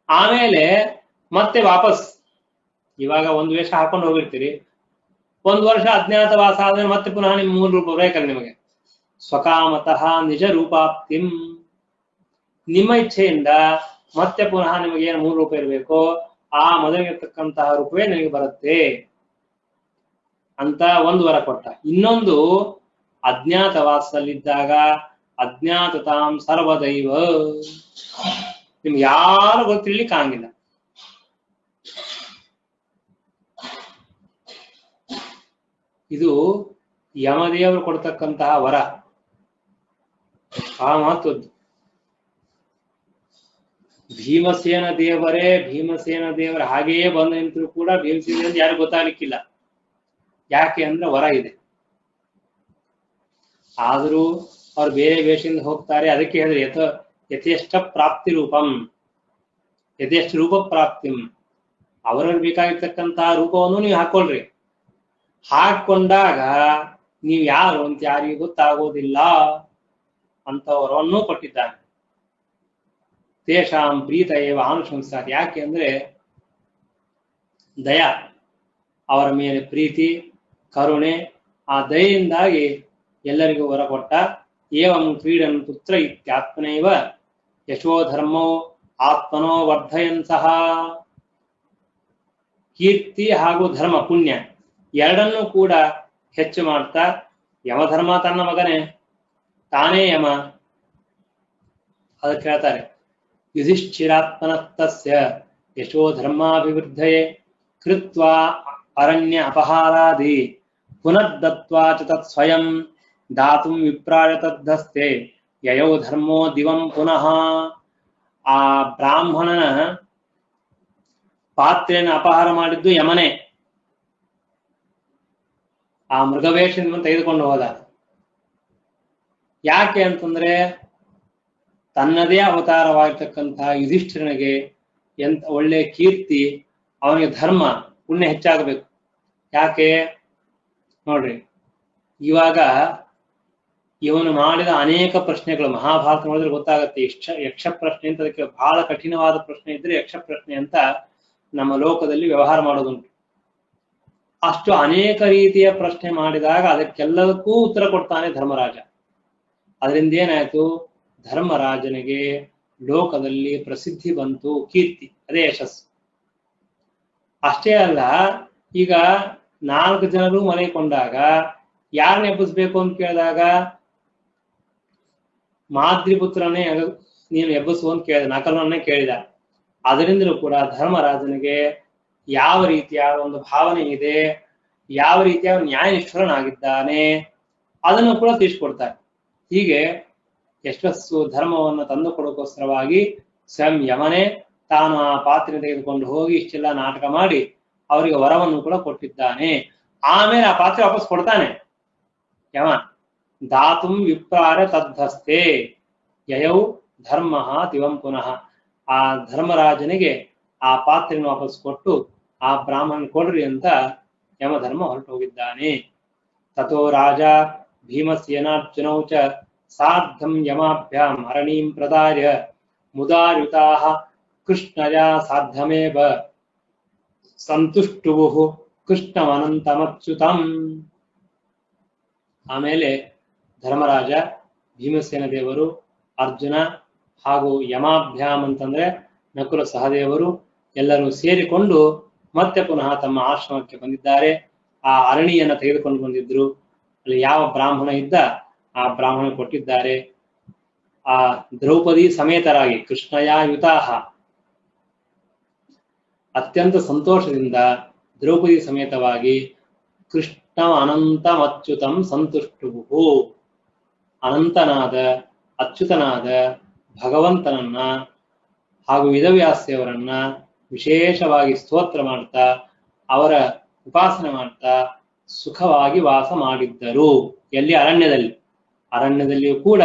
ಆಮೇಲೆ ಮತ್ತೆ ವಾಪಸ್, ಇವಾಗ ಒಂದು ವೇಷ ಹಾಕೊಂಡು ಹೋಗಿರ್ತೀರಿ, 1 ವರ್ಷ ಅಜ್ಞಾತವಾಸ ಆದ್ಮೇಲೆ ಮತ್ತೆ ಪುನಃ ನಿಮ್ ಮೂಲ ರೂಪ ಬೇಕಲ್ಲ ನಿಮಗೆ. ಸ್ವಕಾಮತಃ ನಿಜ ರೂಪಾಪ್ತಿಂ, ನಿಮ್ಮ ಇಚ್ಛೆಯಿಂದ ಮತ್ತೆ ಪುನಃ ನಿಮಗೆ ಏನು ಮೂಲ ರೂಪ ಇರಬೇಕೋ ಆ ಮೊದಲಿರ್ತಕ್ಕಂತಹ ರೂಪವೇ ನಿಮಗೆ ಬರುತ್ತೆ ಅಂತ ಒಂದು ವರ ಕೊಟ್ಟ. ಇನ್ನೊಂದು, ಅಜ್ಞಾತವಾಸದಲ್ಲಿದ್ದಾಗ ಅಜ್ಞಾತತಾಂ ಸರ್ವದೈವ. ನಿಮ್ಗೆ ಯಾರು ಗೊತ್ತಿರ್ಲಿಕ್ಕೆ ಆಗಿಲ್ಲ. ಇದು ಯಮದೇವರು ಕೊಡ್ತಕ್ಕಂತಹ ವರ, ಬಹಳ ಮಹತ್ವದ್ದು. ಭೀಮಸೇನ ದೇವರ ಹಾಗೆಯೇ ಬಂದು ನಿಂತರೂ ಕೂಡ ಭೀಮಸೇನ ಯಾರು ಗೊತ್ತಾಗ್ಲಿಕ್ಕಿಲ್ಲ. ಯಾಕೆ ಅಂದ್ರೆ ವರ ಇದೆ. ಆದರೂ ಅವ್ರು ಬೇರೆ ವೇಷದಿಂದ ಹೋಗ್ತಾರೆ. ಅದಕ್ಕೆ ಹೇಳಿದ್ರೆ ಯಥೇಷ್ಟ ಪ್ರಾಪ್ತಿ ರೂಪಂ, ಯಥೇಷ್ಟ ರೂಪ ಪ್ರಾಪ್ತಿಂ. ಅವರಲ್ಲಿ ಬೇಕಾಗಿರ್ತಕ್ಕಂತಹ ರೂಪವನ್ನು ನೀವು ಹಾಕೊಳ್ರಿ. ಹಾಕೊಂಡಾಗ ನೀವು ಯಾರು ಅಂತ ಯಾರಿಗೂ ಗೊತ್ತಾಗೋದಿಲ್ಲ ಅಂತ ವರವನ್ನು ಕೊಟ್ಟಿದ್ದಾನೆ. ತೇಷಾಂ ಪ್ರೀತ ಏವ ಆನುಶಂಸಾತ್. ಯಾಕೆ ಅಂದ್ರೆ ದಯ, ಅವರ ಮೇಲೆ ಪ್ರೀತಿ ಕರುಣೆ, ಆ ದಯೆಯಿಂದಾಗಿ ಎಲ್ಲರಿಗೂ ವರ ಕೊಟ್ಟ. ಏವಂ ಕ್ರೀಡನ್ ಪುತ್ರ ಇತ್ಯಾತ್ಮನೈವ ಯಶೋಧರ್ಮೋ ಆತ್ಮನೋ ವರ್ಧಯನ್ ಸಹ. ಕೀರ್ತಿ ಹಾಗೂ ಧರ್ಮ ಪುಣ್ಯ ಎರಡನ್ನೂ ಕೂಡ ಹೆಚ್ಚು ಮಾಡ್ತಾ, ಯಮಧರ್ಮ ತನ್ನ ಮಗನೇ, ತಾನೇ ಯಮ. ಅದಕ್ಕೆ ಹೇಳ್ತಾರೆ ಯುಧಿಷ್ಠಿರಾತ್ಮನಸ್ತಸ್ಯ ಯಶೋಧರ್ಮಾಭಿವೃದ್ಧಯೇ ಕೃತ್ವಾ ಅರಣ್ಯ ಅಪಹಾರಾದಿ ಪುನರ್ದತ್ವಾ ಚ ತತ್ ಸ್ವಯಂ ದಾತುಂ ವಿಪ್ರಾಯ ತದ್ಧಸ್ತೆ ಯಯೋ ಧರ್ಮೋ ದಿವಂ ಪುನಃ. ಆ ಬ್ರಾಹ್ಮಣನ ಪಾತ್ರೆಯನ್ನು ಅಪಹಾರ ಮಾಡಿದ್ದು ಯಮನೇ. ಆ ಮೃಗವೇಷದಿಂದ ತೆಗೆದುಕೊಂಡು ಹೋದ. ಯಾಕೆ ಅಂತಂದ್ರೆ ತನ್ನದೇ ಅವತಾರವಾಗಿರ್ತಕ್ಕಂತಹ ಯುಧಿಷ್ಠಿರನಿಗೆ ಎಂತ ಒಳ್ಳೆ ಕೀರ್ತಿ, ಅವನಿಗೆ ಧರ್ಮ ಪುಣ್ಯ ಹೆಚ್ಚಾಗಬೇಕು. ಯಾಕೆ ನೋಡ್ರಿ, ಇವಾಗ ಇವನು ಮಾಡಿದ ಅನೇಕ ಪ್ರಶ್ನೆಗಳು ಮಹಾಭಾರತ ನೋಡಿದ್ರೆ ಗೊತ್ತಾಗತ್ತೆ. ಯಕ್ಷ ಪ್ರಶ್ನೆ ಅಂತ, ಅದಕ್ಕೆ ಬಹಳ ಕಠಿಣವಾದ ಪ್ರಶ್ನೆ ಇದ್ರೆ ಯಕ್ಷ ಪ್ರಶ್ನೆ ಅಂತ ನಮ್ಮ ಲೋಕದಲ್ಲಿ ವ್ಯವಹಾರ ಮಾಡೋದುಂಟು. ಅಷ್ಟು ಅನೇಕ ರೀತಿಯ ಪ್ರಶ್ನೆ ಮಾಡಿದಾಗ ಅದಕ್ಕೆಲ್ಲದಕ್ಕೂ ಉತ್ತರ ಕೊಡ್ತಾನೆ ಧರ್ಮರಾಜ. ಅದರಿಂದ ಏನಾಯ್ತು, ಧರ್ಮರಾಜನಿಗೆ ಲೋಕದಲ್ಲಿ ಪ್ರಸಿದ್ಧಿ ಬಂತು, ಕೀರ್ತಿ, ಅದೇ ಯಶಸ್ಸು. ಅಷ್ಟೇ ಅಲ್ಲ, ಈಗ 4 ಜನರು ಮನೆಕೊಂಡಾಗ ಯಾರನ್ನ ಎಬ್ಬಿಸ್ಬೇಕು ಅಂತ ಕೇಳಿದಾಗ ಮಾದ್ರಿಪುತ್ರನೇ ನೀನು ಎಬ್ಬಿಸು ಅಂತ ಕೇಳಿದ, ನಕಲನ್ನೇ ಕೇಳಿದ. ಅದರಿಂದಲೂ ಕೂಡ ಧರ್ಮರಾಜನಿಗೆ ಯಾವ ರೀತಿಯ ಒಂದು ಭಾವನೆ ಇದೆ, ಯಾವ ರೀತಿಯ ನ್ಯಾಯನಿಷ್ಠುರನಾಗಿದ್ದಾನೆ ಅದನ್ನು ಕೂಡ ತಿಳಿಸ್ಕೊಡ್ತಾರೆ. ಹೀಗೆ ಯಶಸ್ಸು ಧರ್ಮವನ್ನು ತಂದು ಕೊಡೋಕ್ಕೋಸ್ಕರವಾಗಿ ಸ್ವಯಂ ಯಮನೇ ತಾನು ಆ ಪಾತ್ರೆ ತೆಗೆದುಕೊಂಡು ಹೋಗಿ ಇಷ್ಟೆಲ್ಲ ನಾಟಕ ಮಾಡಿ ಅವರಿಗೆ ವರವನ್ನು ಕೂಡ ಕೊಟ್ಟಿದ್ದಾನೆ. ಆಮೇಲೆ ಆ ಪಾತ್ರೆ ವಾಪಸ್ ಕೊಡ್ತಾನೆ ಯಮ. ದಾತುಂ ವಿಪ್ರಾರ ತದ್ಧಸ್ತೆ ಯಯೌ ಧರ್ಮ ದಿವಂ ಪುನಃ. ಆ ಧರ್ಮರಾಜನಿಗೆ ಆ ಪಾತ್ರೆಯನ್ನು ವಾಪಸ್ ಕೊಟ್ಟು ಆ ಬ್ರಾಹ್ಮಣ ಕೊಡ್ರಿ ಅಂತ ಯಮಧರ್ಮ ಹೊರಟು ಹೋಗಿದ್ದಾನೆ. ತಥೋ ರಾಜ ಭೀಮಸೇನಾರ್ಜುನೌ ಚ ಸಾರ್ಧಂ ಯಮಾಭ್ಯಾಂ ಹರಣೀಂ ಪ್ರದಾರ್ಯ ಮುದಾರ್ಯುತಾಃ ಕೃಷ್ಣಯ ಸಾರ್ಧಮೇವ ಸಂತುಷ್ಟುಃ ಕೃಷ್ಣಮನಂತಮಚ್ಯುತಂ. ಆಮೇಲೆ ಧರ್ಮರಾಜ, ಭೀಮಸೇನ ದೇವರು, ಅರ್ಜುನ ಹಾಗೂ ಯಮಾಭ್ಯಾಮ್ ಅಂತಂದ್ರೆ ನಕುಲ ಸಹದೇವರು ಎಲ್ಲರೂ ಸೇರಿಕೊಂಡು ಮತ್ತೆ ಪುನಃ ತಮ್ಮ ಆಶ್ರಮಕ್ಕೆ ಬಂದಿದ್ದಾರೆ. ಆ ಅರಣಿಯನ್ನ ತೆಗೆದುಕೊಂಡು ಬಂದಿದ್ರು. ಅಲ್ಲಿ ಯಾವ ಬ್ರಾಹ್ಮಣ ಇದ್ದ ಆ ಬ್ರಾಹ್ಮಣ ಕೊಟ್ಟಿದ್ದಾರೆ. ಆ ದ್ರೌಪದಿ ಸಮೇತರಾಗಿ ಕೃಷ್ಣಯ ಯುತಾಹ, ಅತ್ಯಂತ ಸಂತೋಷದಿಂದ ದ್ರೌಪದಿ ಸಮೇತವಾಗಿ ಕೃಷ್ಣ ಅನಂತಮಚ್ಯುತಂ ಸಂತುಷ್ಟುಭು. ಅನಂತನಾದ ಅಚ್ಯುತನಾದ ಭಗವಂತನನ್ನ ಹಾಗೂ ವೇದವ್ಯಾಸದೇವರನ್ನ ವಿಶೇಷವಾಗಿ ಸ್ತೋತ್ರ ಮಾಡ್ತಾ ಅವರ ಉಪಾಸನೆ ಮಾಡ್ತಾ ಸುಖವಾಗಿ ವಾಸ ಮಾಡಿದ್ದರು. ಎಲ್ಲಿ? ಅರಣ್ಯದಲ್ಲಿ. ಅರಣ್ಯದಲ್ಲಿಯೂ ಕೂಡ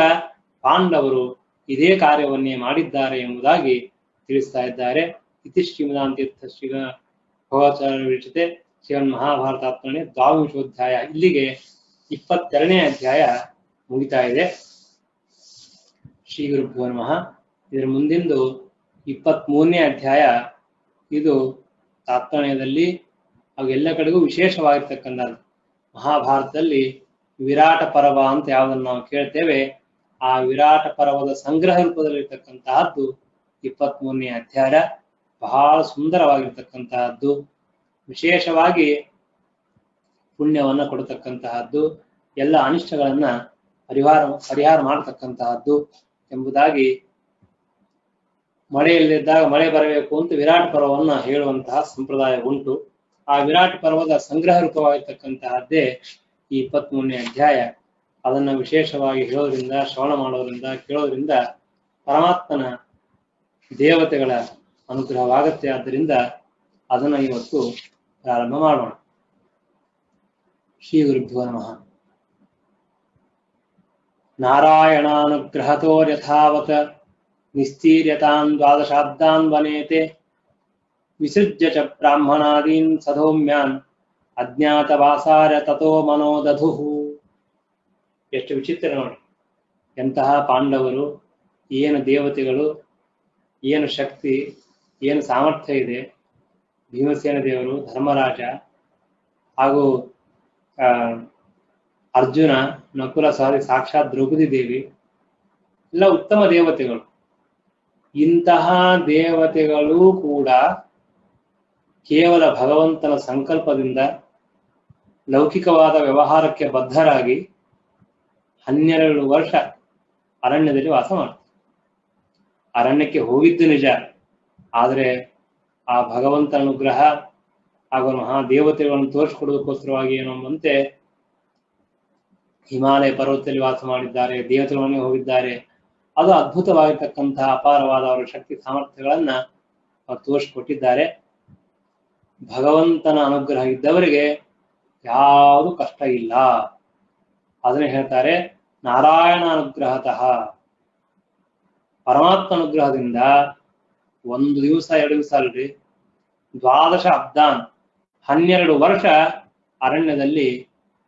ಪಾಂಡವರು ಇದೇ ಕಾರ್ಯವನ್ನೇ ಮಾಡಿದ್ದಾರೆ ಎಂಬುದಾಗಿ ತಿಳಿಸ್ತಾ ಇದ್ದಾರೆ. ಇತಿ ಶ್ರೀಮದಾಂತೀರ್ಥ ಶ್ರೀ ಭಗವಚಾರ್ಯ ವಿರಚಿತೆ ಶ್ರೀಮನ್ ಮಹಾಭಾರತಾತ್ಮನೆ 22ನೇ ಇಲ್ಲಿಗೆ 22ನೇ ಅಧ್ಯಾಯ ಮುಗಿತಾ ಇದೆ. ಶ್ರೀ ಗುರುಭ್ಯೋ ನಮಃ. ಇದರ ಮುಂದಿಂದು 23ನೇ ಅಧ್ಯಾಯ. ಇದು ತಾತ್ಪರ್ಯದಲ್ಲಿ ಹಾಗೂ ಎಲ್ಲ ಕಡೆಗೂ ವಿಶೇಷವಾಗಿರ್ತಕ್ಕಂಥದ್ದು. ಮಹಾಭಾರತದಲ್ಲಿ ವಿರಾಟ ಪರ್ವ ಅಂತ ಯಾವುದನ್ನು ನಾವು ಕೇಳ್ತೇವೆ, ಆ ವಿರಾಟ ಪರ್ವದ ಸಂಗ್ರಹ ರೂಪದಲ್ಲಿರ್ತಕ್ಕಂತಹದ್ದು 23ನೇ ಅಧ್ಯಾಯ. ಬಹಳ ಸುಂದರವಾಗಿರ್ತಕ್ಕಂತಹದ್ದು, ವಿಶೇಷವಾಗಿ ಪುಣ್ಯವನ್ನ ಕೊಡತಕ್ಕಂತಹದ್ದು, ಎಲ್ಲ ಅನಿಷ್ಟಗಳನ್ನ ಪರಿಹಾರ ಮಾಡತಕ್ಕಂತಹದ್ದು ಎಂಬುದಾಗಿ, ಮಳೆ ಇಲ್ಲದಿದ್ದಾಗ ಮಳೆ ಬರಬೇಕು ಅಂತ ವಿರಾಟ್ ಪರ್ವವನ್ನ ಹೇಳುವಂತಹ ಸಂಪ್ರದಾಯ ಉಂಟು. ಆ ವಿರಾಟ್ ಪರ್ವದ ಸಂಗ್ರಹ ರೂಪವಾಗಿರ್ತಕ್ಕಂತಹದ್ದೇ ಈ 23ನೇ ಅಧ್ಯಾಯ. ಅದನ್ನ ವಿಶೇಷವಾಗಿ ಹೇಳೋದ್ರಿಂದ, ಶ್ರವಣ ಮಾಡೋದ್ರಿಂದ, ಕೇಳೋದ್ರಿಂದ ಪರಮಾತ್ಮನ ದೇವತೆಗಳ ಅನುಗ್ರಹವಾಗತ್ತೆ. ಆದ್ದರಿಂದ ಅದನ್ನ ಇವತ್ತು ಪ್ರಾರಂಭ ಮಾಡೋಣ. ಶ್ರೀ ಗುರುಭ್ಯೋ ನಮಃ. ನಾರಾಯಣಾನುಗ್ರಹತೋರ್ಯಥಾವತ್ ನಿಸ್ತೀರ್ಯತಾನ್ ದ್ವಾದಶಾಬ್ದಾನ್ ವನೇತೆ ವಿಸೃಜ್ಯ ಚ ಬ್ರಾಹ್ಮಣಾದೀನ್ ಸಧೌಮ್ಯಾನ್ ಅಜ್ಞಾತವಾಸಾರ್ಯ ತಥೋ ಮನೋದಧುಃ. ಎಷ್ಟು ವಿಚಿತ್ರ ನೋಡಿ. ಎಂತಹ ಪಾಂಡವರು, ಏನು ದೇವತೆಗಳು, ಏನು ಶಕ್ತಿ, ಏನು ಸಾಮರ್ಥ್ಯ ಇದೆ. ಭೀಮಸೇನ ದೇವರು, ಧರ್ಮರಾಜ ಹಾಗೂ ಅರ್ಜುನ, ನಕುಲ ಸಹದೇವ, ಸಾಕ್ಷಾತ್ ದ್ರೌಪದಿ ದೇವಿ ಎಲ್ಲ ಉತ್ತಮ ದೇವತೆಗಳು. ಇಂತಹ ದೇವತೆಗಳು ಕೂಡ ಕೇವಲ ಭಗವಂತನ ಸಂಕಲ್ಪದಿಂದ ಲೌಕಿಕವಾದ ವ್ಯವಹಾರಕ್ಕೆ ಬದ್ಧರಾಗಿ 12 ವರ್ಷ ಅರಣ್ಯದಲ್ಲಿ ವಾಸ ಮಾಡ್ತಾರೆ. ಅರಣ್ಯಕ್ಕೆ ಹೋಗಿದ್ದು ನಿಜ, ಆದರೆ ಆ ಭಗವಂತನ ಅನುಗ್ರಹ ಹಾಗೂ ಮಹಾದೇವತೆಗಳನ್ನು ತೋರಿಸ್ಕೊಡೋದಕ್ಕೋಸ್ಕರವಾಗಿ ಏನಂಬಂತೆ ಹಿಮಾಲಯ ಪರ್ವತದಲ್ಲಿ ವಾಸ ಮಾಡಿದ್ದಾರೆ, ದೇವತೆಗಳನ್ನೇ ಹೋಗಿದ್ದಾರೆ. ಅದು ಅದ್ಭುತವಾಗಿರ್ತಕ್ಕಂತಹ ಅಪಾರವಾದ ಅವರ ಶಕ್ತಿ ಸಾಮರ್ಥ್ಯಗಳನ್ನ ಅವರು ತೋರಿಸ್ಕೊಟ್ಟಿದ್ದಾರೆ. ಭಗವಂತನ ಅನುಗ್ರಹ ಇದ್ದವರಿಗೆ ಯಾವುದು ಕಷ್ಟ ಇಲ್ಲ. ಅದನ್ನೇ ಹೇಳ್ತಾರೆ, ನಾರಾಯಣ ಅನುಗ್ರಹತಃ. ಪರಮಾತ್ಮ ಅನುಗ್ರಹದಿಂದ 1 ದಿವಸ 2 ದಿವಸ ಅಲ್ರಿ, 12 ಅಬ್ದಾನ್ 12 ವರ್ಷ ಅರಣ್ಯದಲ್ಲಿ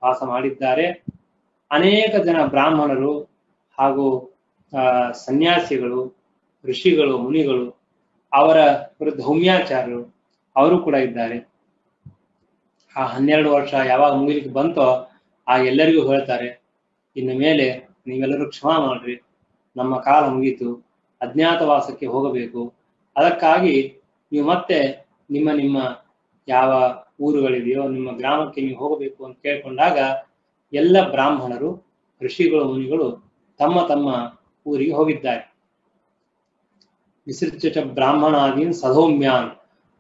ವಾಸ ಮಾಡಿದ್ದಾರೆ. ಅನೇಕ ಜನ ಬ್ರಾಹ್ಮಣರು ಹಾಗೂ ಸನ್ಯಾಸಿಗಳು, ಋಷಿಗಳು, ಮುನಿಗಳು, ಅವರ ಧೌಮ್ಯಾಚಾರ್ಯರು ಅವರು ಕೂಡ ಇದ್ದಾರೆ. ಆ 12 ವರ್ಷ ಯಾವಾಗ ಮುಗಿಲಿಕ್ಕೆ ಬಂತೋ ಆ ಎಲ್ಲರಿಗೂ ಹೇಳ್ತಾರೆ, ಇನ್ನು ಮೇಲೆ ನೀವೆಲ್ಲರೂ ಕ್ಷಮಾ ಮಾಡ್ರಿ, ನಮ್ಮ ಕಾಲ ಮುಗೀತು, ಅಜ್ಞಾತವಾಸಕ್ಕೆ ಹೋಗಬೇಕು. ಅದಕ್ಕಾಗಿ ನೀವು ಮತ್ತೆ ನಿಮ್ಮ ಯಾವ ಊರುಗಳಿದೆಯೋ ನಿಮ್ಮ ಗ್ರಾಮಕ್ಕೆ ನೀವು ಹೋಗಬೇಕು ಅಂತ ಕೇಳ್ಕೊಂಡಾಗ ಎಲ್ಲ ಬ್ರಾಹ್ಮಣರು, ಋಷಿಗಳು, ಮುನಿಗಳು ತಮ್ಮ ತಮ್ಮ ಊರಿಗೆ ಹೋಗಿದ್ದಾರೆ. ವಿಸೃಜ್ಯ ಬ್ರಾಹ್ಮಣಾದೀನ್ ಸಧೌಮ್ಯಾನ್,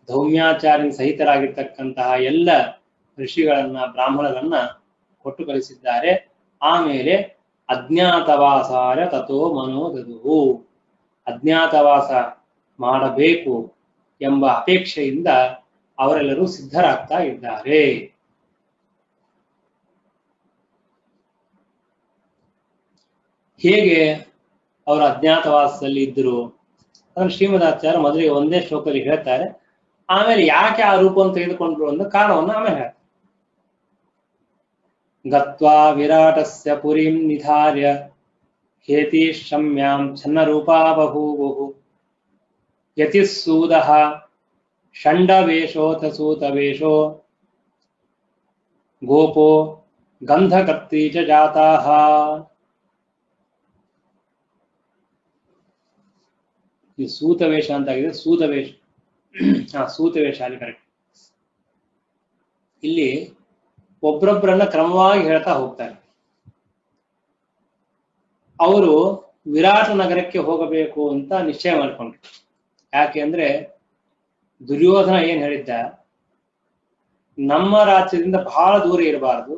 ಧೌಮ್ಯಾಚಾರ್ಯನ ಸಹಿತರಾಗಿರ್ತಕ್ಕಂತಹ ಎಲ್ಲ ಋಷಿಗಳನ್ನ, ಬ್ರಾಹ್ಮಣರನ್ನ ಕೊಟ್ಟು ಕಳಿಸಿದ್ದಾರೆ. ಆಮೇಲೆ ಅಜ್ಞಾತವಾಸಾರ ತಥೋ ಮನೋದಧುಃ, ಅಜ್ಞಾತವಾಸ ಮಾಡಬೇಕು ಎಂಬ ಅಪೇಕ್ಷೆಯಿಂದ ಅವರೆಲ್ಲರೂ ಸಿದ್ಧರಾಗ್ತಾ ಇದ್ದಾರೆ. ಹೇಗೆ ಅವರು ಅಜ್ಞಾತವಾಸದಲ್ಲಿ ಇದ್ರು ಅದನ್ನು ಶ್ರೀಮದಾಚಾರ್ಯ ಮೊದಲಿಗೆ ಒಂದೇ ಶ್ಲೋಕದಲ್ಲಿ ಹೇಳ್ತಾರೆ. ಆಮೇಲೆ ಯಾಕೆ ಆ ರೂಪವನ್ನು ತೆಗೆದುಕೊಂಡ್ರು ಅನ್ನೋ ಕಾರಣವನ್ನು ಆಮೇಲೆ ಹೇಳ್ತಾರೆ. ಗತ್ವಾ ವಿರಾಟಸ್ಯ ಪುರೀಂ ನಿಧಾರ್ಯ ಹೇತಿ ಶಮ್ಯಾಂ ಛನ್ನ ರೂಪಾ ಬಭೂವುಃ ಯತಿಸ್ಸೂದಃ ಷಂಡವೇಷೋಥ ಸೂತವೇಷೋ ಗೋಪೋ ಗಂಧಕರ್ತೀ ಚ ಜಾತಾಃ. ಈ ಸೂತವೇಷ ಅಂತ ಆಗಿದೆ, ಸೂತವೇಷ. ಸೂತವೇಷ ಅಲ್ಲಿ ಕರೆಕ್ಟ್. ಇಲ್ಲಿ ಒಬ್ರೊಬ್ಬರನ್ನ ಕ್ರಮವಾಗಿ ಹೇಳ್ತಾ ಹೋಗ್ತಾರೆ. ಅವರು ವಿರಾಟ ನಗರಕ್ಕೆ ಹೋಗಬೇಕು ಅಂತ ನಿಶ್ಚಯ ಮಾಡ್ಕೊಂಡ್ರು. ಯಾಕೆ ಅಂದ್ರೆ ದುರ್ಯೋಧನ ಏನ್ ಹೇಳಿದ್ದ, ನಮ್ಮ ರಾಜ್ಯದಿಂದ ಬಹಳ ದೂರ ಇರಬಾರದು,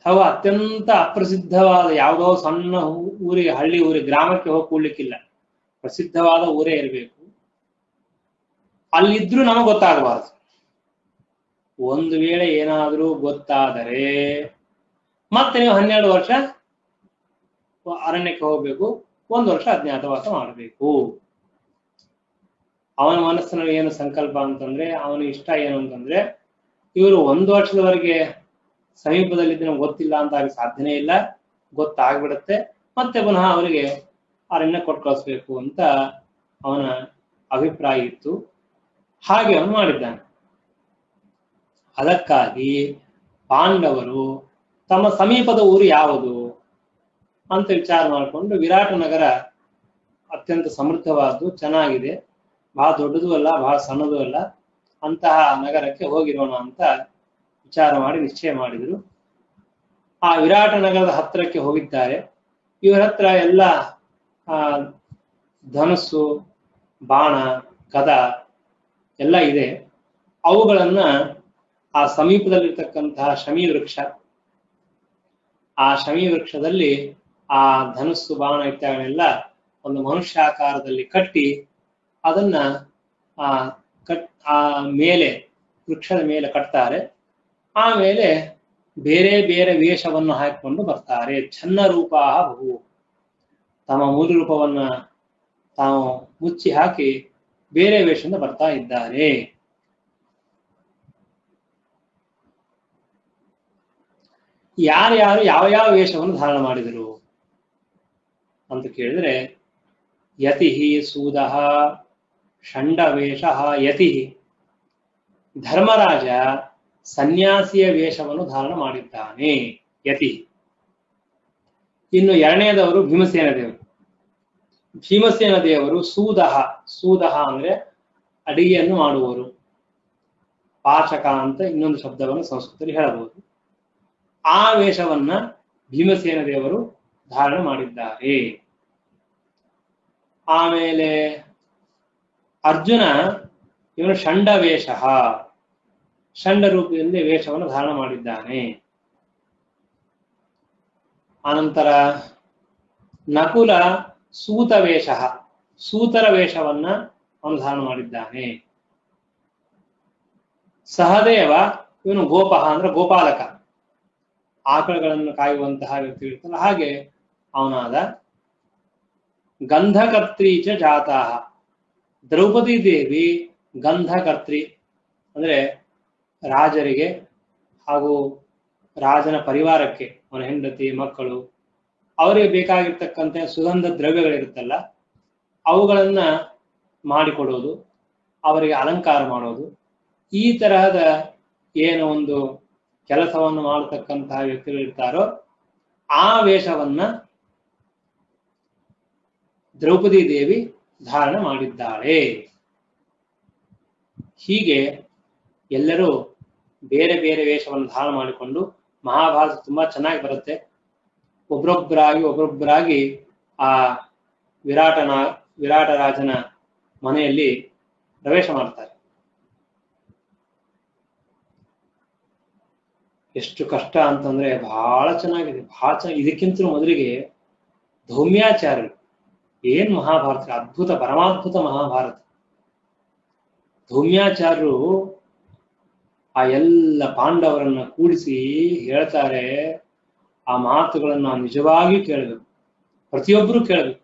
ಹಾಗೂ ಅತ್ಯಂತ ಅಪ್ರಸಿದ್ಧವಾದ ಯಾವುದೋ ಸಣ್ಣ ಊರಿಗೆ, ಹಳ್ಳಿ ಊರಿಗೆ, ಗ್ರಾಮಕ್ಕೆ ಹೋಗಿ ಕೂಡ್ಲಿಕ್ಕಿಲ್ಲ, ಪ್ರಸಿದ್ಧವಾದ ಊರೇ ಇರಬೇಕು. ಅಲ್ಲಿದ್ರು ನಮಗೆ ಗೊತ್ತಾಗಬಾರದು. ಒಂದು ವೇಳೆ ಏನಾದರೂ ಗೊತ್ತಾದರೆ ಮತ್ತೆ ನೀವು 12 ವರ್ಷ ಅರಣ್ಯಕ್ಕೆ ಹೋಗ್ಬೇಕು, 1 ವರ್ಷ ಅಜ್ಞಾತವಾಸ ಮಾಡಬೇಕು. ಅವನ ಮನಸ್ಸಿನಲ್ಲಿ ಏನು ಸಂಕಲ್ಪ ಅಂತಂದ್ರೆ, ಅವನ ಇಷ್ಟ ಏನು ಅಂತಂದ್ರೆ, ಇವರು 1 ವರ್ಷದವರೆಗೆ ಸಮೀಪದಲ್ಲಿದ್ದು ನಮ್ಗೆ ಗೊತ್ತಿಲ್ಲ ಅಂತ ಆಗಿ ಸಾಧ್ಯನೇ ಇಲ್ಲ, ಗೊತ್ತಾಗ್ಬಿಡುತ್ತೆ, ಮತ್ತೆ ಪುನಃ ಅವರಿಗೆ ಅರಣ್ಯ ಕೊಟ್ಟು ಕಳಿಸ್ಬೇಕು ಅಂತ ಅವನ ಅಭಿಪ್ರಾಯ ಇತ್ತು. ಹಾಗೆ ಅವನು ಮಾಡಿದ್ದಾನೆ. ಅದಕ್ಕಾಗಿ ಪಾಂಡವರು ತಮ್ಮ ಸಮೀಪದ ಊರು ಯಾವುದು ಅಂತ ವಿಚಾರ ಮಾಡಿಕೊಂಡು, ವಿರಾಟ ನಗರ ಅತ್ಯಂತ ಸಮೃದ್ಧವಾದ್ದು, ಚೆನ್ನಾಗಿದೆ, ಬಹಳ ದೊಡ್ಡದು ಅಲ್ಲ, ಬಹಳ ಸಣ್ಣದು ಅಲ್ಲ, ಅಂತಹ ನಗರಕ್ಕೆ ಹೋಗಿರೋಣ ಅಂತ ವಿಚಾರ ಮಾಡಿ ನಿಶ್ಚಯ ಮಾಡಿದ್ರು. ಆ ವಿರಾಟ ನಗರದ ಹತ್ತಿರಕ್ಕೆ ಹೋಗಿದ್ದಾರೆ. ಇವರ ಹತ್ರ ಎಲ್ಲ ಆ ಧನುಸ್ಸು, ಬಾಣ, ಗದ ಎಲ್ಲ ಇದೆ. ಅವುಗಳನ್ನ ಆ ಸಮೀಪದಲ್ಲಿರ್ತಕ್ಕಂತಹ ಶಮಿ ವೃಕ್ಷ, ಆ ಶಮಿ ವೃಕ್ಷದಲ್ಲಿ ಆ ಧನುಸ್ಸು, ಬಾಣ ಇತ್ಯಾದಿಗಳೆಲ್ಲ ಒಂದು ಮನುಷ್ಯಾಕಾರದಲ್ಲಿ ಕಟ್ಟಿ ಅದನ್ನ ಆ ಮೇಲೆ ವೃಕ್ಷದ ಮೇಲೆ ಕಟ್ತಾರೆ. ಆಮೇಲೆ ಬೇರೆ ಬೇರೆ ವೇಷವನ್ನು ಹಾಕಿಕೊಂಡು ಬರ್ತಾರೆ. ಛನ್ನ ರೂಪ ಬಹು, ತಮ್ಮ ಮೂಲ ರೂಪವನ್ನ ತಾವು ಮುಚ್ಚಿ ಹಾಕಿ ಬೇರೆ ವೇಷದಿಂದ ಬರ್ತಾ ಇದ್ದಾರೆ. ಯಾರ್ಯಾರು ಯಾವ ಯಾವ ವೇಷವನ್ನು ಧಾರಣ ಮಾಡಿದರು ಅಂತ ಕೇಳಿದ್ರೆ, ಯತಿ ಸೂದಃ ಷಂಡವೇಷ ಯತಿ, ಧರ್ಮರಾಜ ಸನ್ಯಾಸಿಯ ವೇಷವನ್ನು ಧಾರಣ ಮಾಡಿದ್ದಾನೆ ಯತಿ. ಇನ್ನು ಎರಡನೇದವರು ಭೀಮಸೇನ ದೇವರು. ಭೀಮಸೇನ ದೇವರು ಸೂದಃ, ಸೂದಃ ಅಂದ್ರೆ ಅಡಿಗೆಯನ್ನು ಮಾಡುವವರು, ಪಾಚಕ ಅಂತ ಇನ್ನೊಂದು ಶಬ್ದವನ್ನು ಸಂಸ್ಕೃತದಲ್ಲಿ ಹೇಳಬಹುದು. ಆ ವೇಷವನ್ನ ಭೀಮಸೇನ ದೇವರು ಧಾರಣ ಮಾಡಿದ್ದಾರೆ. ಆಮೇಲೆ ಅರ್ಜುನ ಇವನು ಷಂಡ ವೇಷ, ಷಂಡ ರೂಪದಿಂದ ವೇಷವನ್ನು ಧಾರಣ ಮಾಡಿದ್ದಾನೆ. ಅನಂತರ ನಕುಲ ಸೂತ ವೇಷ, ಸೂತರ ವೇಷವನ್ನ ಅವನು ಧಾರಣ ಮಾಡಿದ್ದಾನೆ. ಸಹದೇವ ಇವನು ಗೋಪಃ ಅಂದ್ರೆ ಗೋಪಾಲಕ, ಆಕಳುಗಳನ್ನು ಕಾಯುವಂತಹ ವ್ಯಕ್ತಿ ಇರ್ತಾನೆ, ಹಾಗೆ ಅವನಾದ. ಗಂಧಕರ್ತ್ರೀಚ ಜಾತಃ, ದ್ರೌಪದಿ ದೇವಿ ಗಂಧಕರ್ತ್ರಿ ಅಂದ್ರೆ ರಾಜರಿಗೆ ಹಾಗೂ ರಾಜನ ಪರಿವಾರಕ್ಕೆ, ಅವನ ಹೆಂಡತಿ ಮಕ್ಕಳು, ಅವರಿಗೆ ಬೇಕಾಗಿರ್ತಕ್ಕಂಥ ಸುಗಂಧ ದ್ರವ್ಯಗಳಿರುತ್ತಲ್ಲ ಅವುಗಳನ್ನ ಮಾಡಿಕೊಡೋದು, ಅವರಿಗೆ ಅಲಂಕಾರ ಮಾಡೋದು, ಈ ತರಹದ ಏನು ಒಂದು ಕೆಲಸವನ್ನು ಮಾಡತಕ್ಕಂತಹ ವ್ಯಕ್ತಿಗಳಿರ್ತಾರೋ ಆ ವೇಷವನ್ನ ದ್ರೌಪದಿ ದೇವಿ ಧಾರಣ ಮಾಡಿದ್ದಾಳೆ. ಹೀಗೆ ಎಲ್ಲರೂ ಬೇರೆ ಬೇರೆ ವೇಷವನ್ನು ಧಾರಣ ಮಾಡಿಕೊಂಡು, ಮಹಾಭಾರತ ತುಂಬಾ ಚೆನ್ನಾಗಿ ಬರುತ್ತೆ. ಒಬ್ಬೊಬ್ಬರಾಗಿ ಆ ವಿರಾಟ ರಾಜನ ಮನೆಯಲ್ಲಿ ಪ್ರವೇಶ ಮಾಡ್ತಾರೆ. ಎಷ್ಟು ಕಷ್ಟ ಅಂತಂದ್ರೆ ಬಹಳ ಚೆನ್ನಾಗಿದೆ, ಬಹಳ ಚೆನ್ನಾಗಿ. ಇದಕ್ಕಿಂತ ಮೊದಲಿಗೆ ಧೌಮ್ಯಾಚಾರ್ಯರು, ಏನ್ ಮಹಾಭಾರತ, ಅದ್ಭುತ, ಪರಮಾದ್ಭುತ ಮಹಾಭಾರತ. ಧೌಮ್ಯಾಚಾರ್ಯರು ಆ ಎಲ್ಲ ಪಾಂಡವರನ್ನ ಕೂಡಿಸಿ ಹೇಳ್ತಾರೆ. ಆ ಮಾತುಗಳನ್ನ ನಾವು ನಿಜವಾಗಿಯೂ ಕೇಳಬೇಕು, ಪ್ರತಿಯೊಬ್ಬರು ಕೇಳಬೇಕು.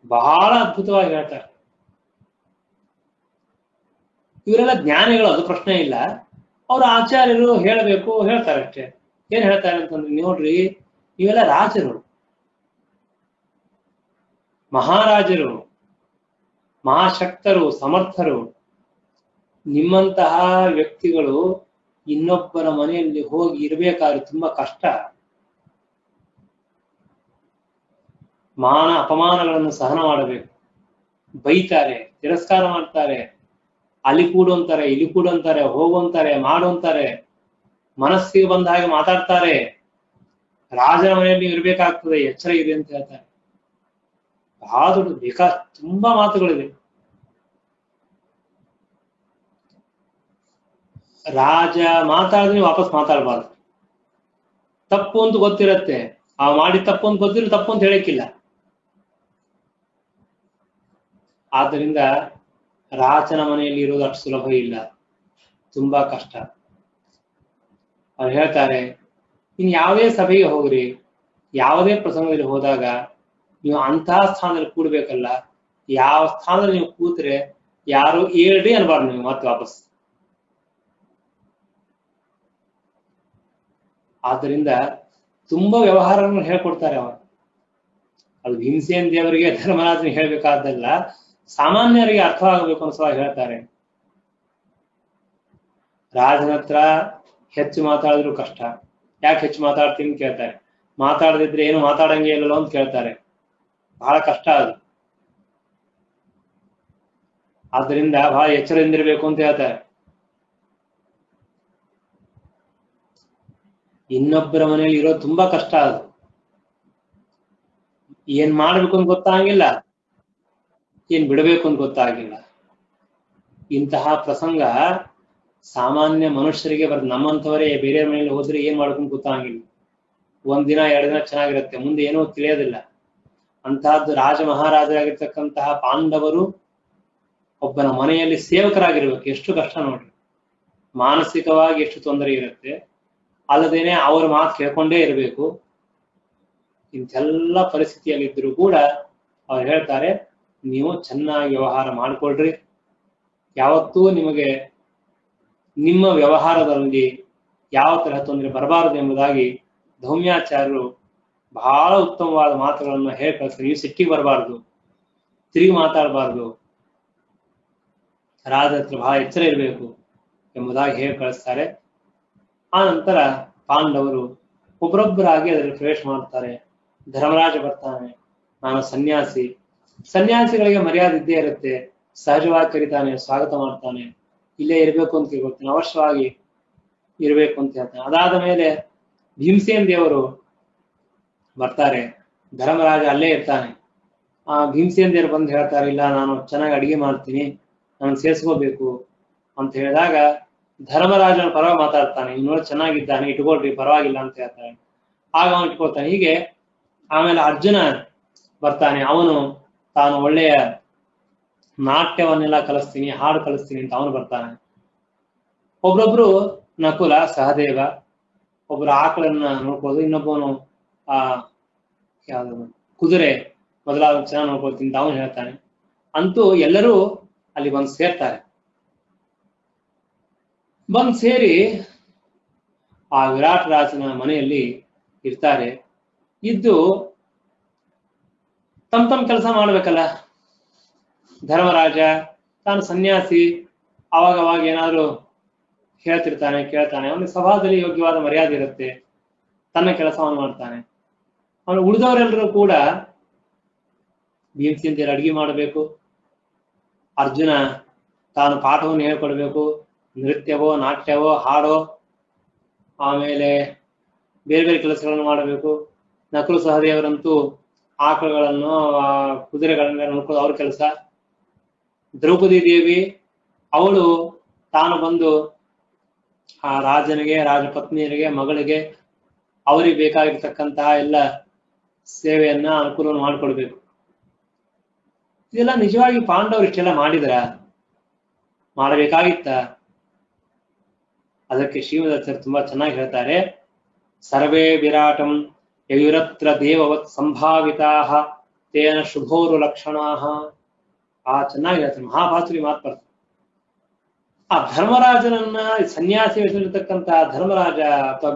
ಬಹಳ ಅದ್ಭುತವಾಗಿ ಹೇಳ್ತಾರೆ. ಇವರೆಲ್ಲ ಜ್ಞಾನಿಗಳು, ಅದು ಪ್ರಶ್ನೆ ಇಲ್ಲ. ಅವ್ರ ಆಚಾರ್ಯರು ಹೇಳಬೇಕು, ಹೇಳ್ತಾರೆ ಅಷ್ಟೇ. ಏನ್ ಹೇಳ್ತಾರೆ ಅಂತಂದ್ರೆ, ನೋಡ್ರಿ, ಇವೆಲ್ಲ ರಾಜರು, ಮಹಾರಾಜರು, ಮಹಾಶಕ್ತರು, ಸಮರ್ಥರು. ನಿಮ್ಮಂತಹ ವ್ಯಕ್ತಿಗಳು ಇನ್ನೊಬ್ಬರ ಮನೆಯಲ್ಲಿ ಹೋಗಿ ಇರಬೇಕಾದ್ರೆ ತುಂಬಾ ಕಷ್ಟ. ಮಾನ ಅಪಮಾನಗಳನ್ನು ಸಹನ ಮಾಡಬೇಕು. ಬೈತಾರೆ, ತಿರಸ್ಕಾರ ಮಾಡ್ತಾರೆ, ಅಲ್ಲಿ ಕೂಡು ಅಂತಾರೆ, ಇಲ್ಲಿ ಕೂಡು ಅಂತಾರೆ, ಹೋಗು ಅಂತಾರೆ, ಮಾಡು ಅಂತಾರೆ, ಮನಸ್ಸಿಗೆ ಬಂದ ಹಾಗೆ ಮಾತಾಡ್ತಾರೆ. ರಾಜನ ಮನೆಯಲ್ಲಿ ಇರ್ಬೇಕಾಗ್ತದೆ, ಎಚ್ಚರ ಇದೆ ಅಂತ ಹೇಳ್ತಾರೆ. ಬಹಳ ದೊಡ್ಡ ತುಂಬಾ ಮಾತುಗಳಿದೆ. ರಾಜ ಮಾತಾಡಿದ್ರೆ ವಾಪಸ್ ಮಾತಾಡಬಾರ್ದು. ತಪ್ಪು ಅಂತ ಗೊತ್ತಿರತ್ತೆ, ಆ ಮಾಡಿ ತಪ್ಪು ಅಂತ ಗೊತ್ತಿರೋ ತಪ್ಪು ಅಂತ ಹೇಳಕ್ಕಿಲ್ಲ. ಆದ್ದರಿಂದ ರಾಜನ ಮನೆಯಲ್ಲಿ ಇರೋದು ಅಷ್ಟು ಸುಲಭ ಇಲ್ಲ, ತುಂಬಾ ಕಷ್ಟ. ಅವ್ರು ಹೇಳ್ತಾರೆ, ಇನ್ ಯಾವುದೇ ಸಭೆಗೆ ಹೋಗ್ರಿ, ಯಾವುದೇ ಪ್ರಸಂಗದಲ್ಲಿ ಹೋದಾಗ ನೀವು ಅಂತಹ ಸ್ಥಾನದಲ್ಲಿ ಕೂಡ್ಬೇಕಲ್ಲ. ಯಾವ ಸ್ಥಾನದಲ್ಲಿ ನೀವು ಕೂತ್ರೆ ಯಾರು ಹೇಳ್ರಿ ಅನ್ಬಾರ್ದು ನೀವು ಮತ್ತೆ ವಾಪಸ್. ಆದ್ದರಿಂದ ತುಂಬಾ ವ್ಯವಹಾರಗಳನ್ನು ಹೇಳ್ಕೊಡ್ತಾರೆ ಅವರು. ಅದು ಭೀಮಸೇನ ದೇವರಿಗೆ, ಧರ್ಮರಾಜನಿಗೆ ಹೇಳ್ಬೇಕಾದ್ದಲ್ಲ, ಸಾಮಾನ್ಯರಿಗೆ ಅರ್ಥವಾಗಬೇಕು ಅನ್ಸುವಾಗ ಹೇಳ್ತಾರೆ. ರಾಜನ ಹತ್ರ ಹೆಚ್ಚು ಮಾತಾಡಿದ್ರು ಕಷ್ಟ. ಯಾಕೆ ಹೆಚ್ಚು ಮಾತಾಡ್ತೀನಿ ಕೇಳ್ತಾರೆ. ಮಾತಾಡದಿದ್ರೆ ಏನು ಮಾತಾಡಂಗೆ ಇಲ್ಲೋ ಅಂತ ಕೇಳ್ತಾರೆ. ಬಹಳ ಕಷ್ಟ ಅದು. ಆದ್ದರಿಂದ ಬಹಳ ಎಚ್ಚರದಿಂದಿರ್ಬೇಕು ಅಂತ ಹೇಳ್ತಾರೆ. ಇನ್ನೊಬ್ಬರ ಮನೆಯಲ್ಲಿ ಇರೋದು ತುಂಬಾ ಕಷ್ಟ. ಅದು ಏನ್ ಮಾಡ್ಬೇಕು ಅಂತ ಗೊತ್ತಾಗಿಲ್ಲ, ಏನ್ ಬಿಡಬೇಕು ಅಂತ ಗೊತ್ತಾಗಿಲ್ಲ. ಇಂತಹ ಪ್ರಸಂಗ ಸಾಮಾನ್ಯ ಮನುಷ್ಯರಿಗೆ ಬರ್ತದೆ. ನಮ್ಮಂಥವರೇ ಬೇರೆ ಮನೆಯಲ್ಲಿ ಹೋದ್ರೆ ಏನ್ ಮಾಡ್ಕೊಂಡು ಗೊತ್ತಾಗಿಲ್ಲ. ಒಂದಿನ 2 ದಿನ ಚೆನ್ನಾಗಿರುತ್ತೆ, ಮುಂದೆ ಏನೋ ತಿಳಿಯೋದಿಲ್ಲ. ಅಂತಹದ್ದು ರಾಜ ಮಹಾರಾಜರಾಗಿರ್ತಕ್ಕಂತಹ ಪಾಂಡವರು ಒಬ್ಬನ ಮನೆಯಲ್ಲಿ ಸೇವಕರಾಗಿರ್ಬೇಕು, ಎಷ್ಟು ಕಷ್ಟ ನೋಡ್ರಿ. ಮಾನಸಿಕವಾಗಿ ಎಷ್ಟು ತೊಂದರೆ ಇರುತ್ತೆ, ಅಲ್ಲದೇನೆ ಅವ್ರ ಮಾತು ಕೇಳ್ಕೊಂಡೇ ಇರಬೇಕು. ಇಂಥೆಲ್ಲ ಪರಿಸ್ಥಿತಿಯಲ್ಲಿದ್ದರೂ ಕೂಡ ಅವ್ರು ಹೇಳ್ತಾರೆ, ನೀವು ಚೆನ್ನಾಗಿ ವ್ಯವಹಾರ ಮಾಡಿಕೊಳ್ರಿ, ಯಾವತ್ತೂ ನಿಮಗೆ ನಿಮ್ಮ ವ್ಯವಹಾರದಲ್ಲಿ ಯಾವ ತರಹ ತೊಂದರೆ ಬರಬಾರದು ಎಂಬುದಾಗಿ ಧೌಮ್ಯಾಚಾರ್ಯರು ಬಹಳ ಉತ್ತಮವಾದ ಮಾತುಗಳನ್ನು ಹೇಳಿ ಕಳಿಸ್ತಾರೆ. ನೀವು ಸಿಟ್ಟಿಗೆ ಬರಬಾರ್ದು, ತಿರುಗಿ ಮಾತಾಡಬಾರ್ದು, ರಾಜ ಹತ್ರ ಬಹಳ ಎಚ್ಚರ ಇರಬೇಕು ಎಂಬುದಾಗಿ ಹೇಳಿ ಕಳಿಸ್ತಾರೆ. ಆ ನಂತರ ಪಾಂಡವರು ಒಬ್ಬರೊಬ್ಬರಾಗಿ ಅದರಲ್ಲಿ ಪ್ರವೇಶ ಮಾಡ್ತಾರೆ. ಧರ್ಮರಾಜ ಬರ್ತಾನೆ, ನಾನು ಸನ್ಯಾಸಿ. ಸನ್ಯಾಸಿಗಳಿಗೆ ಮರ್ಯಾದೆ ಇದ್ದೇ ಇರುತ್ತೆ, ಸಹಜವಾಗಿ ಕರೀತಾನೆ, ಸ್ವಾಗತ ಮಾಡ್ತಾನೆ, ಇಲ್ಲೇ ಇರಬೇಕು ಅಂತ ಕೇಳ್ಕೊಳ್ತಾನೆ, ಅವಶ್ಯವಾಗಿ ಇರಬೇಕು ಅಂತ ಹೇಳ್ತಾನೆ. ಅದಾದ ಮೇಲೆ ಭೀಮಸೇನ್ ದೇವರು ಬರ್ತಾರೆ, ಧರ್ಮರಾಜ ಅಲ್ಲೇ ಇರ್ತಾನೆ. ಆ ಭೀಮಸೇನ್ ದೇವರು ಬಂದು ಹೇಳ್ತಾರೆ, ಇಲ್ಲ ನಾನು ಚೆನ್ನಾಗಿ ಅಡಿಗೆ ಮಾಡ್ತೀನಿ, ನಾನು ಸೇರಿಸ್ಕೋಬೇಕು ಅಂತ ಹೇಳಿದಾಗ ಧರ್ಮರಾಜನ ಪರವಾಗಿ ಮಾತಾಡ್ತಾನೆ, ಇನ್ನೊಂದು ಚೆನ್ನಾಗಿದ್ದಾನೆ, ಇಟ್ಕೊಳ್ರಿ, ಪರವಾಗಿಲ್ಲ ಅಂತ ಹೇಳ್ತಾನೆ. ಆಗ ಅವನು ಇಟ್ಕೊಳ್ತಾನೆ. ಹೀಗೆ ಆಮೇಲೆ ಅರ್ಜುನ ಬರ್ತಾನೆ, ಅವನು ತಾನು ಒಳ್ಳೆಯ ನಾಟ್ಯವನ್ನೆಲ್ಲ ಕಲಿಸ್ತೀನಿ, ಹಾಡು ಕಲಿಸ್ತೀನಿ ಅಂತ ಅವನು ಬರ್ತಾನೆ. ಒಬ್ರೊಬ್ರು ನಕುಲ ಸಹದೇವ, ಒಬ್ರು ಆಕಳನ್ನ ನೋಡ್ಕೋದು, ಇನ್ನೊಬ್ಬನು ಯಾವ್ದು ಕುದುರೆ ಮೊದಲಾದ ಚೆನ್ನಾಗಿ ನೋಡ್ಕೊಳ್ತೀನಿ ಅಂತ ಅವನು ಹೇಳ್ತಾನೆ. ಅಂತೂ ಎಲ್ಲರೂ ಅಲ್ಲಿ ಬಂದು ಸೇರ್ತಾರೆ. ಬಂದು ಸೇರಿ ಆ ವಿರಾಟ್ ರಾಜನ ಮನೆಯಲ್ಲಿ ಇರ್ತಾರೆ. ಇದ್ದು ತಮ್ಮ ಕೆಲಸ ಮಾಡ್ಬೇಕಲ್ಲ. ಧರ್ಮರಾಜ ತಾನು ಸನ್ಯಾಸಿ, ಅವಾಗವಾಗ ಏನಾದ್ರು ಹೇಳ್ತಿರ್ತಾನೆ, ಕೇಳ್ತಾನೆ. ಅವನಿಗೆ ಸಭಾದಲ್ಲಿ ಯೋಗ್ಯವಾದ ಮರ್ಯಾದೆ ಇರುತ್ತೆ, ತನ್ನ ಕೆಲಸವನ್ನು ಮಾಡ್ತಾನೆ. ಅವನು ಉಳಿದವರೆಲ್ಲರೂ ಕೂಡ ಭೀಮಸೇನರು ಅಡಿಗೆ ಮಾಡಬೇಕು, ಅರ್ಜುನ ತಾನು ಪಾಠವನ್ನು ಹೇಳ್ಕೊಡ್ಬೇಕು, ನೃತ್ಯವೋ ನಾಟ್ಯವೋ ಹಾಡೋ, ಆಮೇಲೆ ಬೇರೆ ಬೇರೆ ಕೆಲಸಗಳನ್ನು ಮಾಡಬೇಕು. ನಕುಲ ಸಹದೇವರಂತೂ ಆಕಳುಗಳನ್ನು ಕುದುರೆಗಳನ್ನ ನೋಡ್ಕೊಳ್ಳೋದು ಅವ್ರ ಕೆಲಸ. ದ್ರೌಪದಿ ದೇವಿ ಅವಳು ತಾನು ಬಂದು ಆ ರಾಜನಿಗೆ, ರಾಜಪತ್ನಿಯರಿಗೆ, ಮಗಳಿಗೆ, ಅವರಿಗೆ ಬೇಕಾಗಿರ್ತಕ್ಕಂತಹ ಎಲ್ಲ ಸೇವೆಯನ್ನ ಅನುಕೂಲವನ್ನು ಮಾಡಿಕೊಡ್ಬೇಕು. ಇದೆಲ್ಲ ನಿಜವಾಗಿ ಪಾಂಡವರು ಇಷ್ಟೆಲ್ಲ ಮಾಡಿದ್ರ? ಮಾಡಬೇಕಾಗಿತ್ತ? ಅದಕ್ಕೆ ಶ್ರೀಮದಾಚಾರ್ಯರು ತುಂಬಾ ಚೆನ್ನಾಗಿ ಹೇಳ್ತಾರೆ, ಸರ್ವೇ ವಿರಾಟಂ ಯಯುರತ್ರ ದೇವವತ್ ಸಂಭಾವಿತಾಃ ತೇನ ಶುಭೋರು ಲಕ್ಷಣಾಃ. ಚೆನ್ನಾಗಿ ಹೇಳ್ತಾರೆ, ಮಹಾಭಾಸುರಿ ಮಾತು ಬರ್ತದೆ. ಆ ಧರ್ಮರಾಜನನ್ನ ಸನ್ಯಾಸಿ ವೇಷದಲ್ಲಿರ್ತಕ್ಕಂತಹ ಧರ್ಮರಾಜ ಅಥವಾ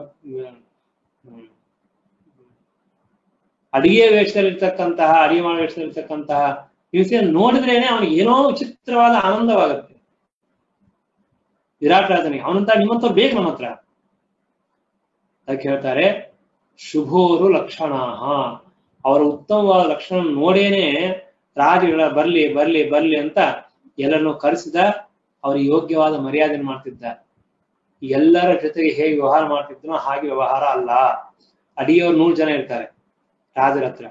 ಅಡಿಗೆ ವೇಷದಲ್ಲಿರ್ತಕ್ಕಂತಹ, ಅಡಿಗೆ ಮಾಡೋ ವೇಷದಲ್ಲಿರ್ತಕ್ಕಂತಹ ಭೀಮಸೇನ ನೋಡಿದ್ರೇನೆ ಅವನಿಗೆ ಏನೋ ವಿಚಿತ್ರವಾದ ಆನಂದವಾಗುತ್ತೆ. ವಿರಾಟ್ ರಾಜನಿಗೆ ಅವನಂತ ನಿಮ್ಮಂತವ್ರು ಬೇಕು ನಮ್ಮ ಹತ್ರ. ಅದಕ್ಕೆ ಹೇಳ್ತಾರೆ, ಶುಭೋರು ಲಕ್ಷಣಾಃ. ಅವರ ಉತ್ತಮವಾದ ಲಕ್ಷಣ ನೋಡೇನೆ ರಾಜಗಳ ಬರ್ಲಿ ಬರ್ಲಿ ಬರ್ಲಿ ಅಂತ ಎಲ್ಲರನ್ನು ಕರೆಸಿದ, ಅವ್ರಿಗೆ ಯೋಗ್ಯವಾದ ಮರ್ಯಾದೆಯನ್ನು ಮಾಡ್ತಿದ್ದ. ಎಲ್ಲರ ಜೊತೆಗೆ ಹೇಗೆ ವ್ಯವಹಾರ ಮಾಡ್ತಿದ್ನೋ ಹಾಗೆ ವ್ಯವಹಾರ ಅಲ್ಲ. ಅಡಿಗೆಯವರು 100 ಜನ ಇರ್ತಾರೆ ರಾಜರ ಹತ್ರ,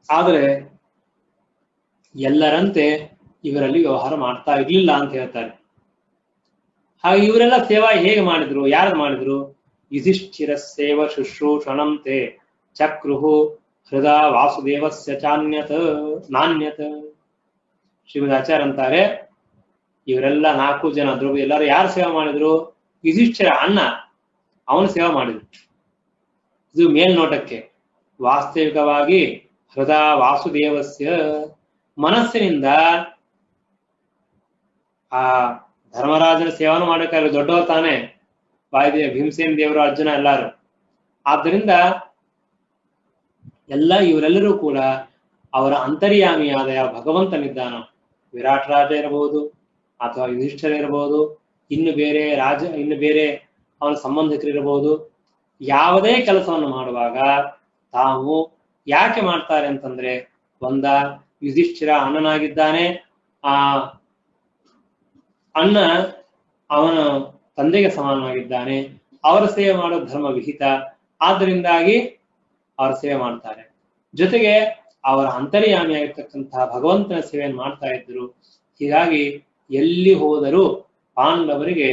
ಆದರೆ ಎಲ್ಲರಂತೆ ಇವರಲ್ಲಿ ವ್ಯವಹಾರ ಮಾಡ್ತಾ ಇರ್ಲಿಲ್ಲ ಅಂತ ಹೇಳ್ತಾರೆ. ಹಾಗೆ ಇವರೆಲ್ಲ ಸೇವಾ ಹೇಗೆ ಮಾಡಿದ್ರು, ಯಾರು ಮಾಡಿದ್ರು? ಯುಧಿಷ್ಠಿರ ಸೇವ ಶುಶ್ರೂಷಣಂತೆ ಚಕ್ರುಹು ಹೃದಾ ವಾಸುದೇವಸ್ಯ ಚಾನ್ಯತ ನಾಣ್ಯತ. ಶ್ರೀಮದಾಚಾರ್ಯ ಅಂತಾರೆ, ಇವರೆಲ್ಲ 4 ಜನ ದ್ರೌಪದಿ ಎಲ್ಲರೂ ಯಾರು ಸೇವೆ ಮಾಡಿದ್ರು? ಯುಧಿಷ್ಠಿರ ಅಣ್ಣ, ಅವನು ಸೇವೆ ಮಾಡಿದ್ರು. ಇದು ಮೇಲ್ನೋಟಕ್ಕೆ. ವಾಸ್ತವಿಕವಾಗಿ ಹೃದಾ ವಾಸುದೇವಸ್ಯ, ಮನಸ್ಸಿನಿಂದ ಆ ಧರ್ಮರಾಜನ ಸೇವನೆ ಮಾಡಬೇಕಾದ್ರೆ ದೊಡ್ಡವ ತಾನೆ ವಾಯುದೇವ, ಭೀಮಸೇನ ದೇವರು, ಅರ್ಜುನ ಎಲ್ಲಾರು. ಆದ್ದರಿಂದ ಇವರೆಲ್ಲರೂ ಕೂಡ ಅವರ ಅಂತರ್ಯಾಮಿಯಾದ ಯಾವ ಭಗವಂತನಿದ್ದಾನ, ವಿರಾಟ್ ರಾಜ ಇರಬಹುದು ಅಥವಾ ಯುಧಿಷ್ಠಿರ ಇರಬಹುದು, ಇನ್ನು ಬೇರೆ ಅವನ ಸಂಬಂಧಿಕರಿರಬಹುದು, ಯಾವುದೇ ಕೆಲಸವನ್ನು ಮಾಡುವಾಗ ತಾವು ಯಾಕೆ ಮಾಡ್ತಾರೆ ಅಂತಂದ್ರೆ, ಒಂದ ಯುಧಿಷ್ಠಿರ ಅಣ್ಣನಾಗಿದ್ದಾನೆ, ಆ ಅಣ್ಣ ಅವನ ತಂದೆಗೆ ಸಮಾನವಾಗಿದ್ದಾನೆ, ಅವರ ಸೇವೆ ಮಾಡೋದು ಧರ್ಮ ವಿಹಿತ, ಆದ್ದರಿಂದಾಗಿ ಅವರ ಸೇವೆ ಮಾಡ್ತಾರೆ. ಜೊತೆಗೆ ಅವರ ಅಂತರ್ಯಾಮಿಯಾಗಿರ್ತಕ್ಕಂತಹ ಭಗವಂತನ ಸೇವೆಯನ್ನು ಮಾಡ್ತಾ ಇದ್ರು. ಹೀಗಾಗಿ ಎಲ್ಲಿ ಹೋದರೂ ಪಾಂಡವರಿಗೆ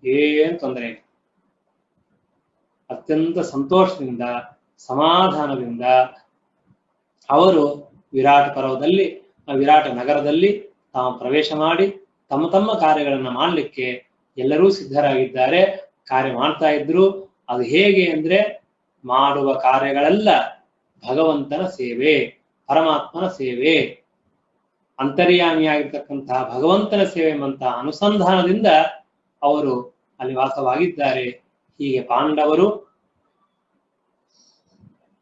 ಏನು ತೊಂದರೆ ಇಲ್ಲ. ಅತ್ಯಂತ ಸಂತೋಷದಿಂದ ಸಮಾಧಾನದಿಂದ ಅವರು ವಿರಾಟ ಪರ್ವದಲ್ಲಿ ವಿರಾಟ ನಗರದಲ್ಲಿ ತಾವು ಪ್ರವೇಶ ಮಾಡಿ ತಮ್ಮ ತಮ್ಮ ಕಾರ್ಯಗಳನ್ನ ಮಾಡಲಿಕ್ಕೆ ಎಲ್ಲರೂ ಸಿದ್ಧರಾಗಿದ್ದಾರೆ, ಕಾರ್ಯ ಮಾಡ್ತಾ ಇದ್ರು. ಅದು ಹೇಗೆ ಅಂದ್ರೆ ಮಾಡುವ ಕಾರ್ಯಗಳೆಲ್ಲ ಭಗವಂತನ ಸೇವೆ, ಪರಮಾತ್ಮನ ಸೇವೆ, ಅಂತರ್ಯಾಮಿಯಾಗಿರ್ತಕ್ಕಂತಹ ಭಗವಂತನ ಸೇವೆ ಎಂಬಂತಹ ಅನುಸಂಧಾನದಿಂದ ಅವರು ಅಲ್ಲಿ ವಾಸವಾಗಿದ್ದಾರೆ. ಹೀಗೆ ಪಾಂಡವರು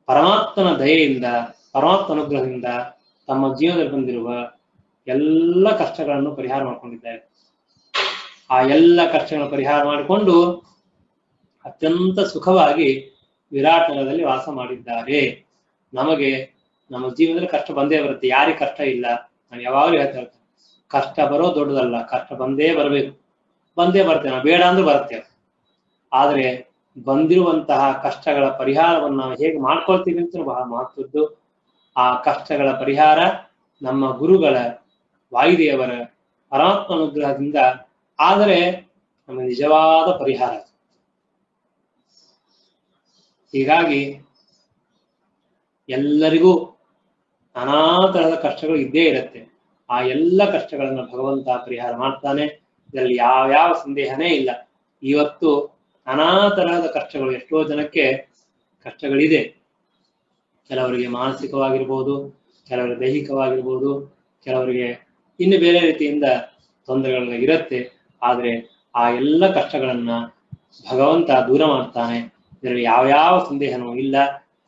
ಪರಮಾತ್ಮನ ದಯೆಯಿಂದ, ಪರಮಾತ್ಮ ಅನುಗ್ರಹದಿಂದ ತಮ್ಮ ಜೀವನದಲ್ಲಿ ಬಂದಿರುವ ಎಲ್ಲ ಕಷ್ಟಗಳನ್ನು ಪರಿಹಾರ ಮಾಡಿಕೊಂಡಿದ್ದಾರೆ. ಆ ಎಲ್ಲ ಕಷ್ಟಗಳನ್ನು ಪರಿಹಾರ ಮಾಡಿಕೊಂಡು ಅತ್ಯಂತ ಸುಖವಾಗಿ ವಿರಾಟ ನಗರದಲ್ಲಿ ವಾಸ ಮಾಡಿದ್ದಾರೆ. ನಮಗೆ ನಮ್ಮ ಜೀವನದಲ್ಲಿ ಕಷ್ಟ ಬಂದೇ ಬರುತ್ತೆ, ಯಾರಿಗೆ ಕಷ್ಟ ಇಲ್ಲ? ನಾನು ಯಾವಾಗಲೂ ಹೇಳ್ತಾ ಇರ್ತೇನೆ, ಕಷ್ಟ ಬರೋ ದೊಡ್ಡದಲ್ಲ, ಕಷ್ಟ ಬಂದೇ ಬರಬೇಕು, ಬಂದೇ ಬರ್ತೇವೆ, ನಾವು ಬೇಡ ಅಂದ್ರೂ ಬರ್ತೇವೆ. ಆದ್ರೆ ಬಂದಿರುವಂತಹ ಕಷ್ಟಗಳ ಪರಿಹಾರವನ್ನು ನಾವು ಹೇಗೆ ಮಾಡ್ಕೊಳ್ತೀವಿ ಅಂತ ಬಹಳ ಮಹತ್ವದ್ದು. ಆ ಕಷ್ಟಗಳ ಪರಿಹಾರ ನಮ್ಮ ಗುರುಗಳ, ವಾಯುದೇವರ, ಪರಮಾತ್ಮ ಅನುಗ್ರಹದಿಂದ ಆದರೆ ನಮ್ಮ ನಿಜವಾದ ಪರಿಹಾರ. ಹೀಗಾಗಿ ಎಲ್ಲರಿಗೂ ನಾನಾ ತರಹದ ಕಷ್ಟಗಳು ಇದ್ದೇ ಇರುತ್ತೆ. ಆ ಎಲ್ಲ ಕಷ್ಟಗಳನ್ನು ಭಗವಂತ ಪರಿಹಾರ ಮಾಡ್ತಾನೆ, ಇದರಲ್ಲಿ ಯಾವ ಸಂದೇಹನೇ ಇಲ್ಲ. ಇವತ್ತು ನಾನಾ ತರಹದ ಕಷ್ಟಗಳು, ಎಷ್ಟೋ ಜನಕ್ಕೆ ಕಷ್ಟಗಳಿದೆ. ಕೆಲವರಿಗೆ ಮಾನಸಿಕವಾಗಿರ್ಬೋದು, ಕೆಲವರಿಗೆ ದೈಹಿಕವಾಗಿರ್ಬೋದು, ಕೆಲವರಿಗೆ ಇನ್ನು ಬೇರೆ ರೀತಿಯಿಂದ ತೊಂದರೆಗಳೆಲ್ಲ ಇರುತ್ತೆ. ಆದ್ರೆ ಆ ಎಲ್ಲ ಕಷ್ಟಗಳನ್ನ ಭಗವಂತ ದೂರ ಮಾಡ್ತಾನೆ, ಇದರಲ್ಲಿ ಯಾವ ಸಂದೇಹನೂ ಇಲ್ಲ.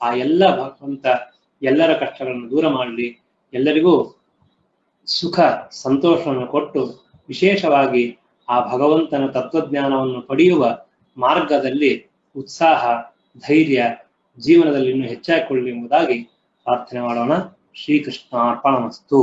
ಆ ಎಲ್ಲ ಭಗವಂತ ಎಲ್ಲರ ಕಷ್ಟಗಳನ್ನು ದೂರ ಮಾಡಲಿ, ಎಲ್ಲರಿಗೂ ಸುಖ ಸಂತೋಷವನ್ನು ಕೊಟ್ಟು ವಿಶೇಷವಾಗಿ ಆ ಭಗವಂತನ ತತ್ವಜ್ಞಾನವನ್ನು ಪಡೆಯುವ ಮಾರ್ಗದಲ್ಲಿ ಉತ್ಸಾಹ, ಧೈರ್ಯ ಜೀವನದಲ್ಲಿ ಇನ್ನೂ ಹೆಚ್ಚಾಗಿಕೊಳ್ಳಿ ಎಂಬುದಾಗಿ ಪ್ರಾರ್ಥನೆ ಮಾಡೋಣ. ಶ್ರೀಕೃಷ್ಣಾರ್ಪಣಮಸ್ತು.